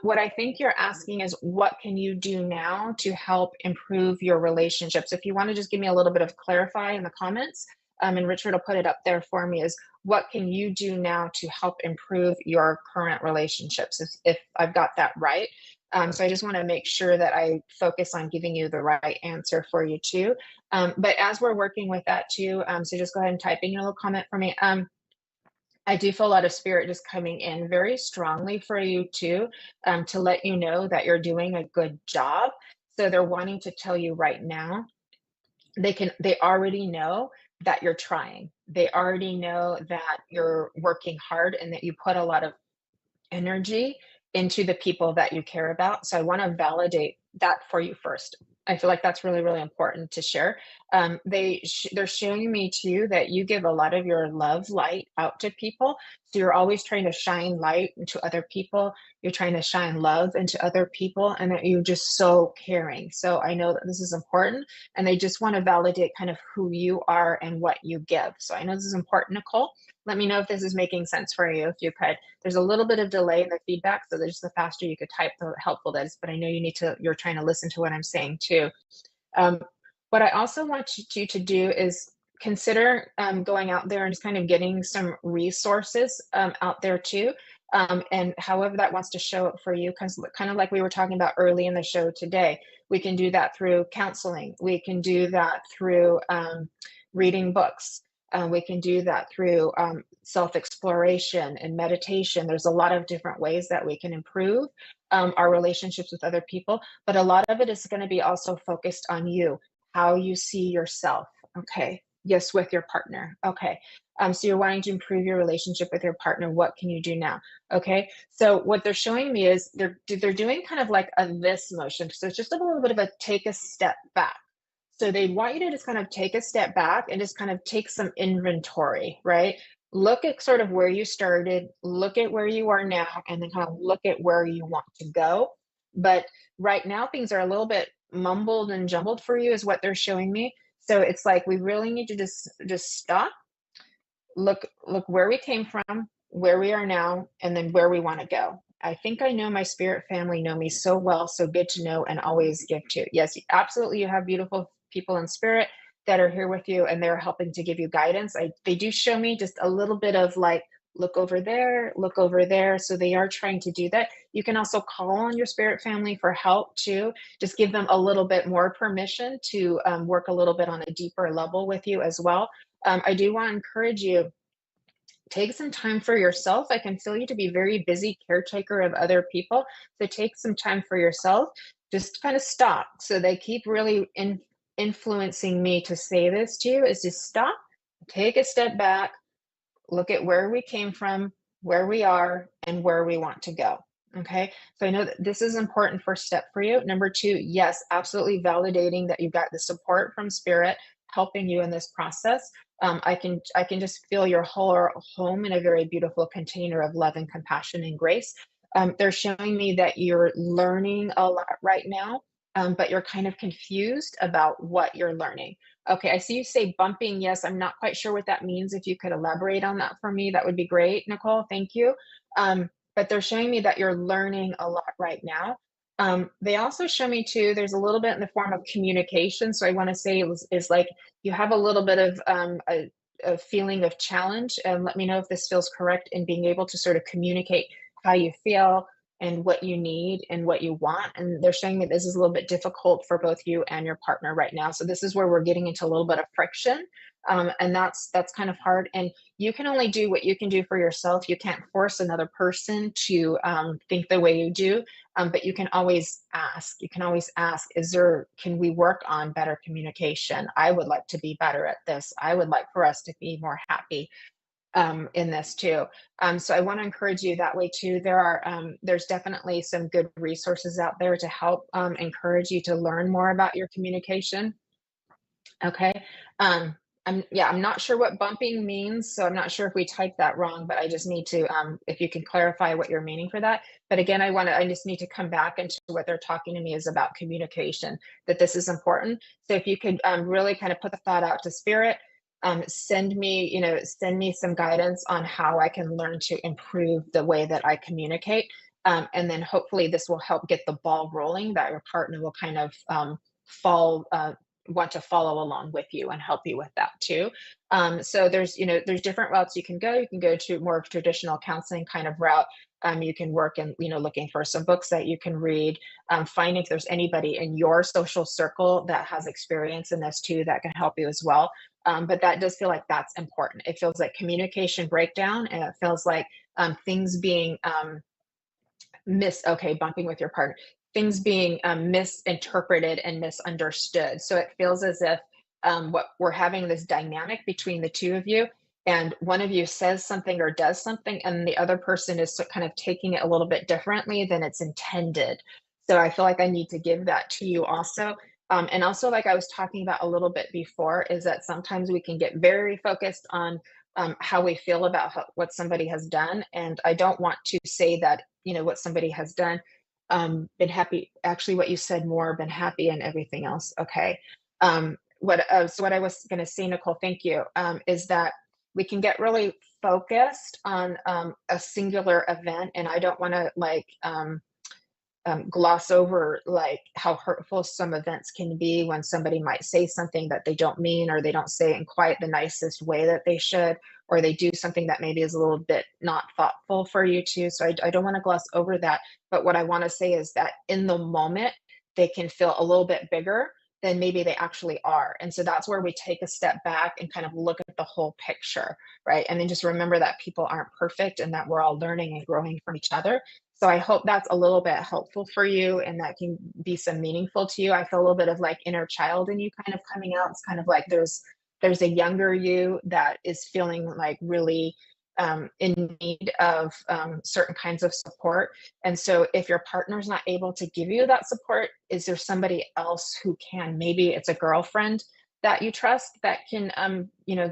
what I think you're asking is what can you do now to help improve your relationships? If you want to just give me a little bit of clarify in the comments, and Richard will put it up there for me, is what can you do now to help improve your current relationships, if I've got that right. So I just want to make sure that I focus on giving you the right answer for you too. But as we're working with that too, so just go ahead and type in your little comment for me. I do feel a lot of spirit just coming in very strongly for you too, to let you know that you're doing a good job. So they're wanting to tell you right now, they already know that you're trying. They already know that you're working hard and that you put a lot of energy into the people that you care about. So I want to validate that for you first. I feel like that's really, really important to share. They're showing me too that you give a lot of your love light out to people. So you're always trying to shine light into other people. You're trying to shine love into other people, and that you're just so caring. So I know that this is important, and they just want to validate kind of who you are and what you give. So I know this is important, Nicole. Let me know if this is making sense for you, if you could. There's a little bit of delay in the feedback, so there's the faster you could type, the helpful that is, but I know you're trying to listen to what I'm saying too. What I also want you to do is consider going out there and just kind of getting some resources out there too. And however that wants to show up for you, kind of like we were talking about early in the show today, we can do that through counseling. We can do that through reading books. We can do that through self-exploration and meditation. There's a lot of different ways that we can improve our relationships with other people, but a lot of it is going to be also focused on you, how you see yourself. Okay. Yes, with your partner. Okay. So you're wanting to improve your relationship with your partner. What can you do now? Okay. So what they're showing me is they're doing kind of like a this motion. So it's just a little bit of a take a step back. So they want you to just kind of take a step back and just kind of take some inventory, right? Look at sort of where you started, look at where you are now, and then kind of look at where you want to go. But right now, things are a little bit mumbled and jumbled for you, is what they're showing me. So it's like we really need to just stop, look where we came from, where we are now, and then where we want to go. I think I know my spirit family know me so well, so good to know and always give to. Yes, absolutely. You have beautiful people in spirit. that are here with you and they're helping to give you guidance. They do show me just a little bit of like, look over there, look over there. So they are trying to do that. You can also call on your spirit family for help too. Just give them a little bit more permission to work a little bit on a deeper level with you as well. I do want to encourage you, take some time for yourself. I can feel you to be very busy caretaker of other people. So take some time for yourself. Just kind of stop. So they keep really influencing me to say this to you, is just stop, take a step back, look at where we came from, where we are, and where we want to go. Okay. So I know that this is important first step for you. Number two, yes, absolutely validating that you've got the support from spirit helping you in this process. I can just feel your whole home in a very beautiful container of love and compassion and grace. They're showing me that you're learning a lot right now, but you're kind of confused about what you're learning. Okay, I see you say bumping. Yes, I'm not quite sure what that means. If you could elaborate on that for me, that would be great, Nicole. Thank you. But they're showing me that you're learning a lot right now. They also show me too, there's a little bit in the form of communication. So I want to say is like you have a little bit of a feeling of challenge. And let me know if this feels correct in being able to sort of communicate how you feel and what you need and what you want. And they're showing me this is a little bit difficult for both you and your partner right now. So this is where we're getting into a little bit of friction. And that's kind of hard. And you can only do what you can do for yourself. You can't force another person to think the way you do. But you can always ask. You can always ask, can we work on better communication? I would like to be better at this. I would like for us to be more happy in this too. So I want to encourage you that way too. There's definitely some good resources out there to help encourage you to learn more about your communication. Okay. I'm not sure what bumping means, so I'm not sure if we typed that wrong, but I just need to, if you can clarify what you're meaning for that. But again, I just need to come back into what they're talking to me is about communication, that this is important. So if you could really kind of put the thought out to spirit, send me some guidance on how I can learn to improve the way that I communicate. And then hopefully this will help get the ball rolling, that your partner will kind of fall want to follow along with you and help you with that too. So there's different routes you can go. You can go to more of traditional counseling kind of route. You can work in, looking for some books that you can read, finding if there's anybody in your social circle that has experience in this too that can help you as well. But that does feel like that's important. It feels like communication breakdown, and it feels like things being bumping with your partner, things being misinterpreted and misunderstood. So it feels as if what we're having this dynamic between the two of you, and one of you says something or does something, and the other person is kind of taking it a little bit differently than it's intended. So I feel like I need to give that to you also. And also, like I was talking about a little bit before, is that sometimes we can get very focused on how we feel about what somebody has done. And I don't want to say that, what somebody has done, been happy, actually what you said more, been happy and everything else. Okay. So what I was going to say, Nicole, thank you, is that we can get really focused on a singular event. And I don't want to gloss over like how hurtful some events can be when somebody might say something that they don't mean, or they don't say it in quite the nicest way that they should, or they do something that maybe is a little bit not thoughtful for you too. So I don't want to gloss over that. But what I want to say is that in the moment, they can feel a little bit bigger than maybe they actually are. And so that's where we take a step back and kind of look at the whole picture, right? And then just remember that people aren't perfect and that we're all learning and growing from each other. So I hope that's a little bit helpful for you and that can be some meaningful to you. I feel a little bit of like inner child in you kind of coming out. It's kind of like there's a younger you that is feeling like really in need of certain kinds of support. And so if your partner's not able to give you that support, is there somebody else who can? Maybe it's a girlfriend that you trust that can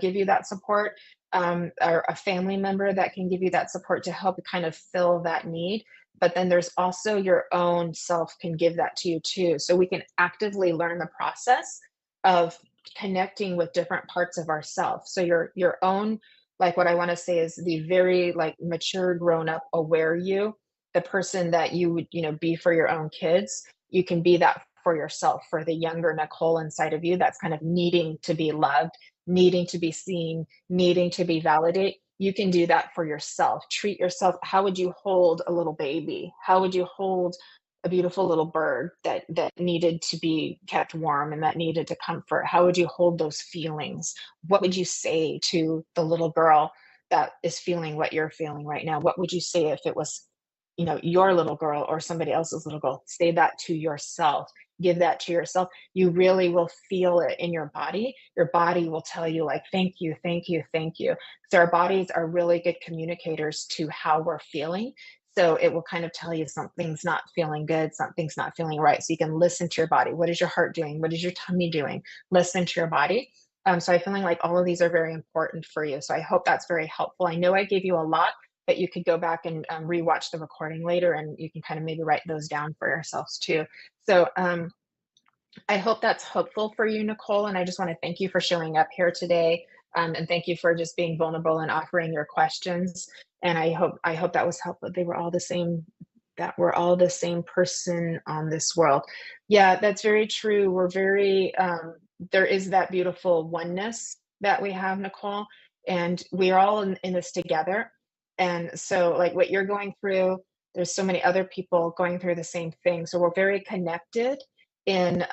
give you that support, or a family member that can give you that support to help kind of fill that need. But then there's also your own self can give that to you too. So we can actively learn the process of connecting with different parts of ourself. So your own, like what I want to say is the very like mature, grown up, aware you, the person that you would, be for your own kids. You can be that for yourself, for the younger Nicole inside of you that's kind of needing to be loved, needing to be seen, needing to be validated. You can do that for yourself. Treat yourself. How would you hold a little baby? How would you hold a beautiful little bird that needed to be kept warm and that needed to comfort? How would you hold those feelings? What would you say to the little girl that is feeling what you're feeling right now? What would you say if it was, your little girl or somebody else's little girl? Say that to yourself. Give that to yourself. You really will feel it in your body. Your body will tell you, like, thank you, thank you, thank you. So our bodies are really good communicators to how we're feeling. So it will kind of tell you something's not feeling good, something's not feeling right. So you can listen to your body. What is your heart doing? What is your tummy doing? Listen to your body. So I'm feeling like all of these are very important for you. So I hope that's very helpful. I know I gave you a lot, but you could go back and rewatch the recording later, and you can kind of maybe write those down for yourselves too. So I hope that's helpful for you, Nicole. And I just want to thank you for showing up here today. And thank you for just being vulnerable and offering your questions. And I hope that was helpful. They were all the same, that we're all the same person on this world. Yeah, that's very true. We're very, there is that beautiful oneness that we have, Nicole, and we're all in this together. And so, like what you're going through, there's so many other people going through the same thing. So we're very connected in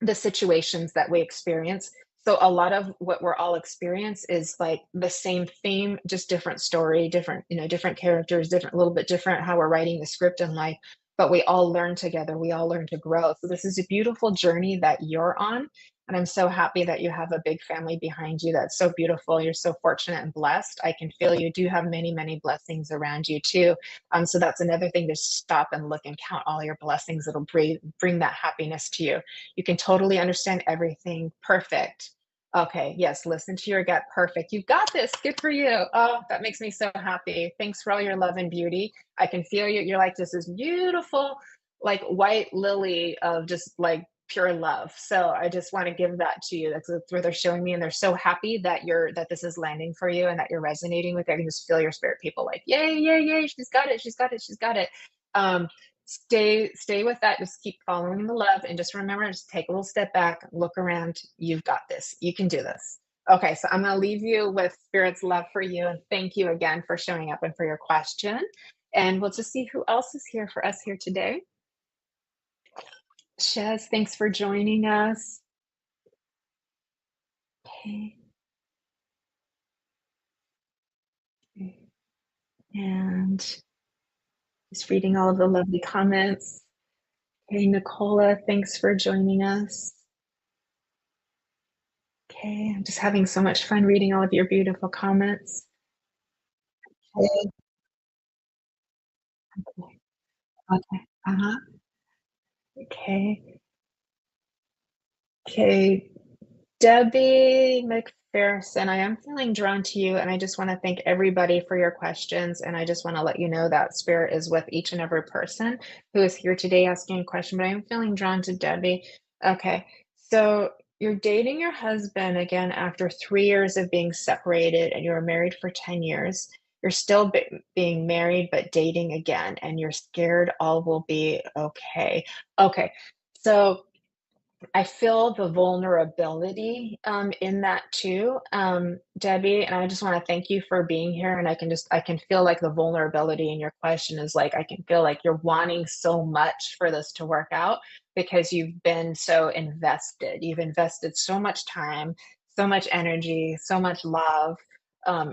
the situations that we experience. So a lot of what we're all experience is like the same theme, just different story, different, different characters, different, a little bit different how we're writing the script in life, but we all learn together. We all learn to grow. So this is a beautiful journey that you're on. And I'm so happy that you have a big family behind you. That's so beautiful. You're so fortunate and blessed. I can feel you do have many, many blessings around you too. So that's another thing to stop and look and count all your blessings. It'll bring that happiness to you. You can totally understand everything. Perfect. Okay. Yes. Listen to your gut. Perfect. You've got this. Good for you. Oh, that makes me so happy. Thanks for all your love and beauty. I can feel you. You're like just this beautiful, like white lily of just like pure love. So I just want to give that to you. That's where they're showing me. And they're so happy that that this is landing for you and that you're resonating with it. I can just feel your spirit people like, yay, yay, yay. She's got it. She's got it. She's got it. Stay with that. Just keep following the love and just remember, just take a little step back, look around. You've got this. You can do this. Okay, so I'm going to leave you with spirit's love for you, and thank you again for showing up and for your question. And we'll just see who else is here for us here today. Shez, thanks for joining us. Okay. And just reading all of the lovely comments. Okay, Nicola, thanks for joining us. Okay, I'm just having so much fun reading all of your beautiful comments. Okay. Okay. Uh-huh. Okay. Okay. Debbie McPherson, I am feeling drawn to you, and I just want to thank everybody for your questions. And I just want to let you know that spirit is with each and every person who is here today asking a question, but I am feeling drawn to Debbie. Okay. So you're dating your husband again after 3 years of being separated, and you were married for 10 years. You're still being married, but dating again, and you're scared all will be okay. Okay. So I feel the vulnerability in that too, Debbie. And I just want to thank you for being here. And I can feel like the vulnerability in your question is like, I can feel like you're wanting so much for this to work out because you've been so invested. You've invested so much time, so much energy, so much love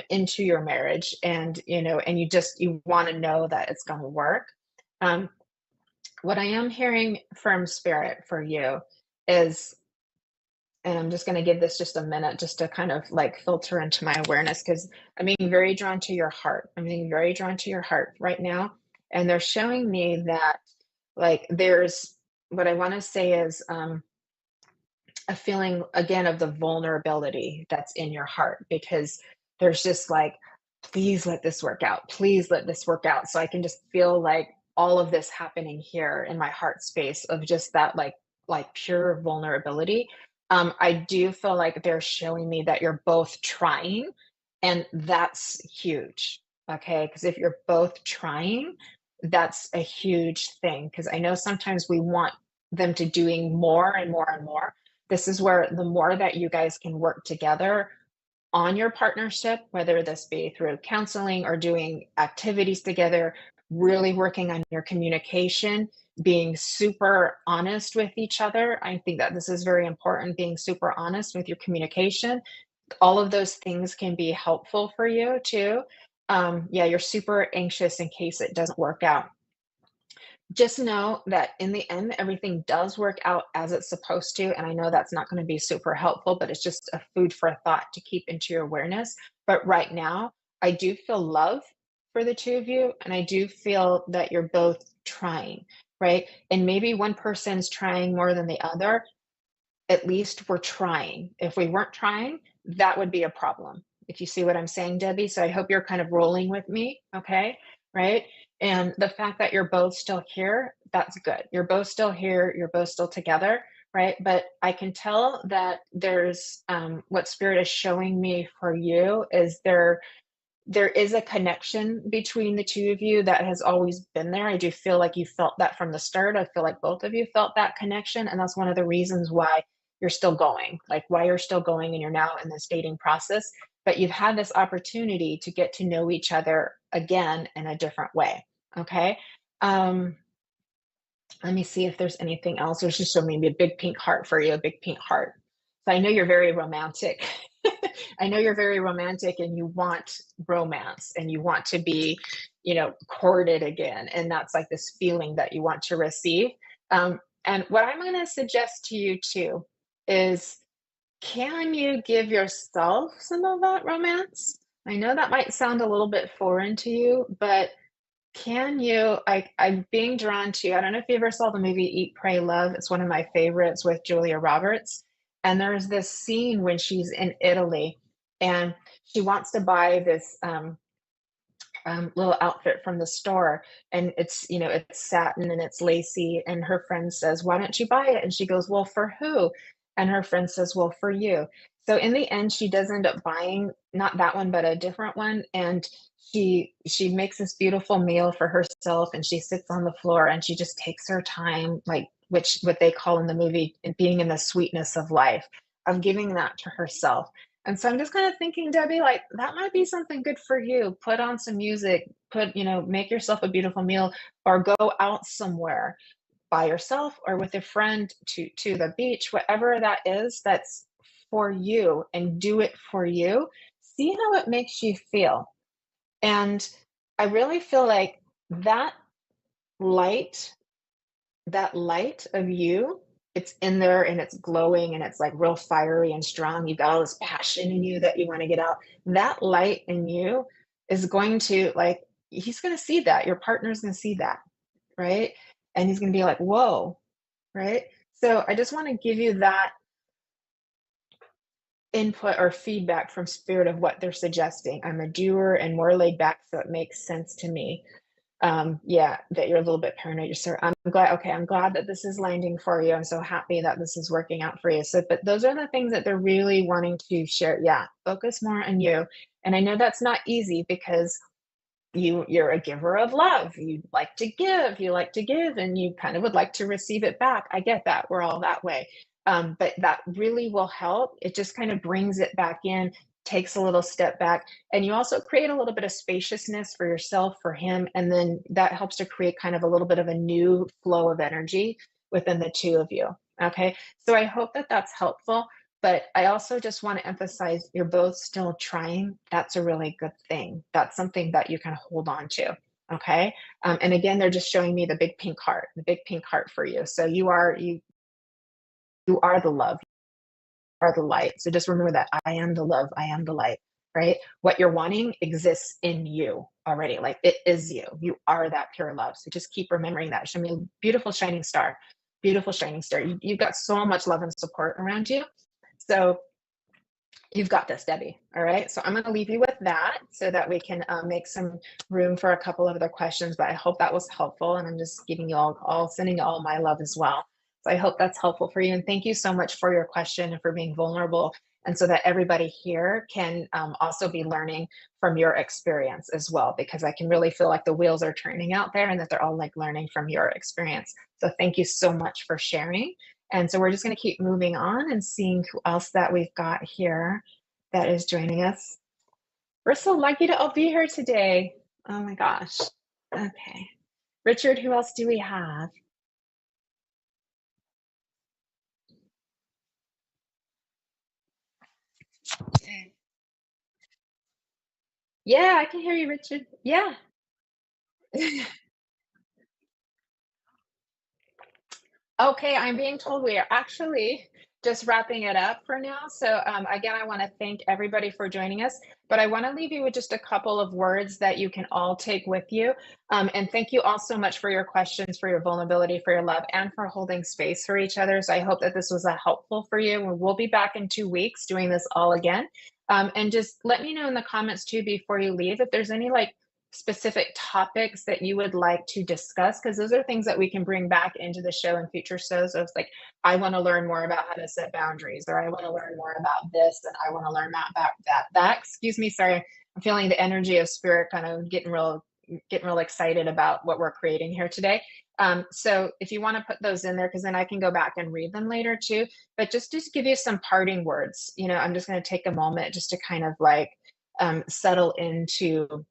into your marriage. And, and you want to know that it's going to work. Um, what I am hearing from spirit for you is, and I'm just going to give this just a minute just to kind of like filter into my awareness because I'm being very drawn to your heart. I'm being very drawn to your heart right now. And they're showing me that, like, there's what I want to say is a feeling again of the vulnerability that's in your heart because there's just like, please let this work out. Please let this work out. So I can just feel like all of this happening here in my heart space of just that like pure vulnerability. I do feel like they're showing me that you're both trying, and that's huge. Okay. Because if you're both trying, that's a huge thing. Because I know sometimes we want them to doing more and more and more. This is where the more that you guys can work together on your partnership, whether this be through counseling or doing activities together, really working on your communication, being super honest with each other. I think that this is very important, being super honest with your communication. All of those things can be helpful for you too. Yeah, you're super anxious in case it doesn't work out. Just know that in the end, everything does work out as it's supposed to. And I know that's not going to be super helpful, but it's just a food for thought to keep into your awareness. But right now, I do feel love for the two of you. And I do feel that you're both trying, right? And maybe one person's trying more than the other. At least we're trying. If we weren't trying, that would be a problem. If you see what I'm saying, Debbie. So I hope you're kind of rolling with me. Okay. Right. And the fact that you're both still here, that's good. You're both still here. You're both still together. Right. But I can tell that there's what spirit is showing me for you is there is a connection between the two of you that has always been there. I do feel like you felt that from the start. I feel like both of you felt that connection. And that's one of the reasons why you're still going, like why you're still going and you're now in this dating process. But you've had this opportunity to get to know each other again in a different way. Okay. Um, Let me see if there's anything else. There's just showing me a big pink heart for you, a big pink heart. So I know you're very romantic. I know you're very romantic and you want romance and you want to be, courted again. And that's like this feeling that you want to receive. And what I'm going to suggest to you too is can you give yourself some of that romance? I know that might sound a little bit foreign to you, but can you I'm being drawn to I don't know if you ever saw the movie Eat, Pray, Love. It's one of my favorites with Julia Roberts. And there's this scene when she's in Italy and she wants to buy this little outfit from the store, and it's satin and it's lacy, and her friend says, why don't you buy it? And she goes, well, for who? And her friend says, well, for you. So in the end she does end up buying not that one but a different one, and she makes this beautiful meal for herself and she sits on the floor and she just takes her time, like which what they call in the movie being in the sweetness of life, of giving that to herself. And so I'm just kind of thinking, Debbie, like that might be something good for you. Put on some music, make yourself a beautiful meal, or go out somewhere by yourself or with a friend to the beach, whatever that is, that's for you, and do it for you. See how it makes you feel. And I really feel like that light that light of you, it's in there and it's glowing and it's like real fiery and strong. You've got all this passion in you that you want to get out. That light in you is going to he's going to see that. Your partner's going to see that, right? And he's going to be like, whoa, right? So I just want to give you that input or feedback from spirit of what they're suggesting. I'm a doer and more laid back, so it makes sense to me. Yeah, that you're a little bit paranoid. I'm glad. Okay, I'm glad that this is landing for you. I'm so happy that this is working out for you. So, but those are the things that they're really wanting to share. Yeah, focus more on you. And I know that's not easy because you're a giver of love. You like to give, and you kind of would like to receive it back. I get that. We're all that way. But that really will help. It just kind of brings it back in, takes a little step back, and you also create a little bit of spaciousness for yourself, for him, and then that helps to create kind of a little bit of a new flow of energy within the two of you. Okay, so I hope that that's helpful. But I also just want to emphasize you're both still trying. That's a really good thing. That's something that you can hold on to. Okay. And again, they're just showing me the big pink heart for you. So you are the love, you are the light. So just remember that I am the love, I am the light, right? What you're wanting exists in you already. Like it is you. You are that pure love. So just keep remembering that. Show me a beautiful shining star. Beautiful shining star. You've got so much love and support around you. So you've got this, Debbie. All right. So I'm going to leave you with that so that we can make some room for a couple of other questions. But I hope that was helpful. And I'm just giving you all sending you all my love as well. So I hope that's helpful for you. And thank you so much for your question and for being vulnerable and so that everybody here can also be learning from your experience as well, because I can really feel like the wheels are turning out there and that they're all like learning from your experience. So thank you so much for sharing. And so we're just going to keep moving on and seeing who else that we've got here that is joining us. We're so lucky to all be here today. Oh my gosh. Okay. Richard, who else do we have? Yeah, I can hear you, Richard. Yeah. Okay, I'm being told we are actually just wrapping it up for now. So, again, I want to thank everybody for joining us, but I want to leave you with just a couple of words that you can all take with you. And thank you all so much for your questions, for your vulnerability, for your love, and for holding space for each other. So, I hope that this was helpful for you. We'll be back in 2 weeks doing this all again. And just let me know in the comments too before you leave if there's any like specific topics that you would like to discuss, because those are things that we can bring back into the show in future shows. Of like, I want to learn more about how to set boundaries, or I want to learn more about this, and I want to learn about that. Excuse me, sorry, I'm feeling the energy of spirit kind of getting real excited about what we're creating here today. So if you want to put those in there, because then I can go back and read them later too. But just give you some parting words. I'm just going to take a moment just to kind of like settle into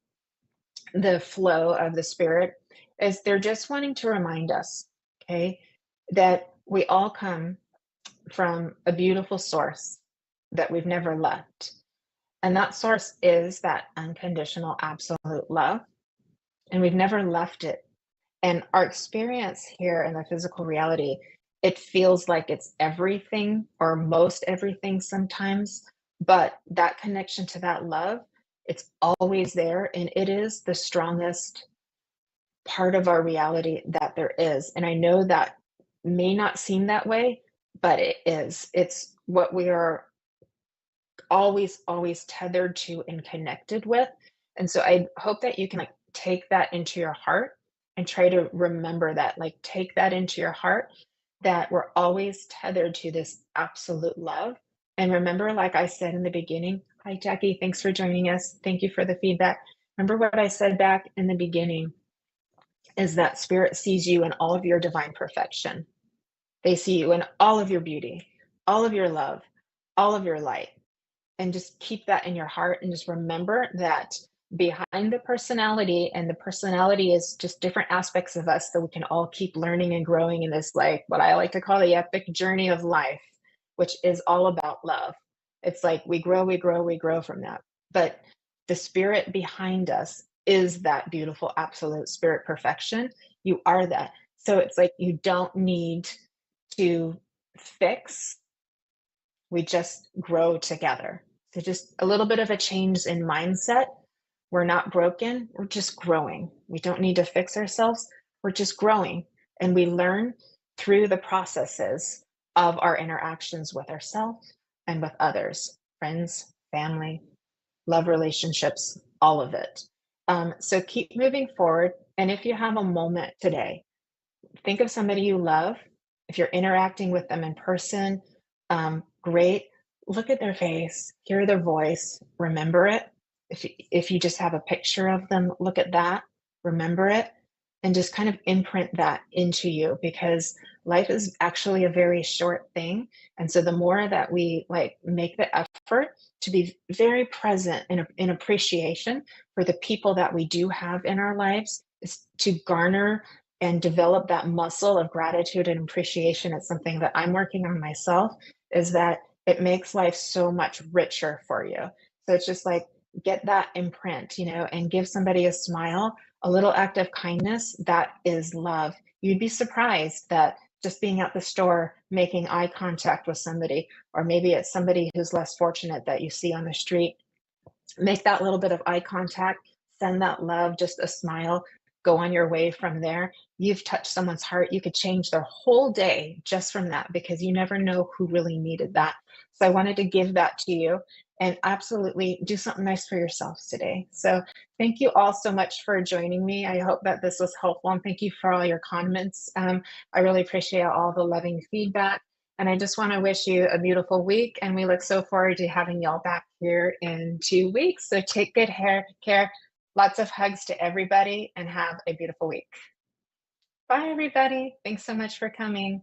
the flow of the spirit, is they're just wanting to remind us, okay, that we all come from a beautiful source that we've never left. And that source is that unconditional, absolute love. And we've never left it. And our experience here in the physical reality, it feels like it's everything or most everything sometimes. But that connection to that love, it's always there. And it is the strongest part of our reality that there is. And I know that may not seem that way, but it is. It's what we are always tethered to and connected with. And so I hope that you can like take that into your heart and try to remember that, like take that into your heart, that we're always tethered to this absolute love. And remember, like I said in the beginning, hi Jackie, thanks for joining us. Thank you for the feedback. Remember what I said back in the beginning, is that spirit sees you in all of your divine perfection. They see you in all of your beauty, all of your love, all of your light. And just keep that in your heart, and just remember that behind the personality, and the personality is just different aspects of us that we can all keep learning and growing in this, like what I like to call the epic journey of life, which is all about love. It's like we grow from that. But the spirit behind us is that beautiful absolute spirit perfection. You are that. So it's like you don't need to fix, we just grow together. So just a little bit of a change in mindset. We're not broken, we're just growing. We don't need to fix ourselves, we're just growing. And we learn through the processes of our interactions with ourselves and with others, friends, family, love relationships, all of it. So keep moving forward. And if you have a moment today, think of somebody you love. If you're interacting with them in person, great. Look at their face, hear their voice, remember it. If you just have a picture of them, look at that, remember it, and just kind of imprint that into you, because life is actually a very short thing. And so the more that we like make the effort to be very present in appreciation for the people that we do have in our lives, is to garner and develop that muscle of gratitude and appreciation. It's something that I'm working on myself, is that it makes life so much richer for you. So it's just like, get that imprint, and give somebody a smile, a little act of kindness. That is love. You'd be surprised that just being at the store, making eye contact with somebody, or maybe it's somebody who's less fortunate that you see on the street, make that little bit of eye contact, send that love, just a smile, go on your way from there. You've touched someone's heart. You could change their whole day just from that, because you never know who really needed that. So I wanted to give that to you, and absolutely do something nice for yourselves today. So thank you all so much for joining me. I hope that this was helpful, and thank you for all your comments. I really appreciate all the loving feedback. And I just want to wish you a beautiful week. And we look so forward to having y'all back here in 2 weeks. So take good care. Lots of hugs to everybody and have a beautiful week. Bye, everybody. Thanks so much for coming.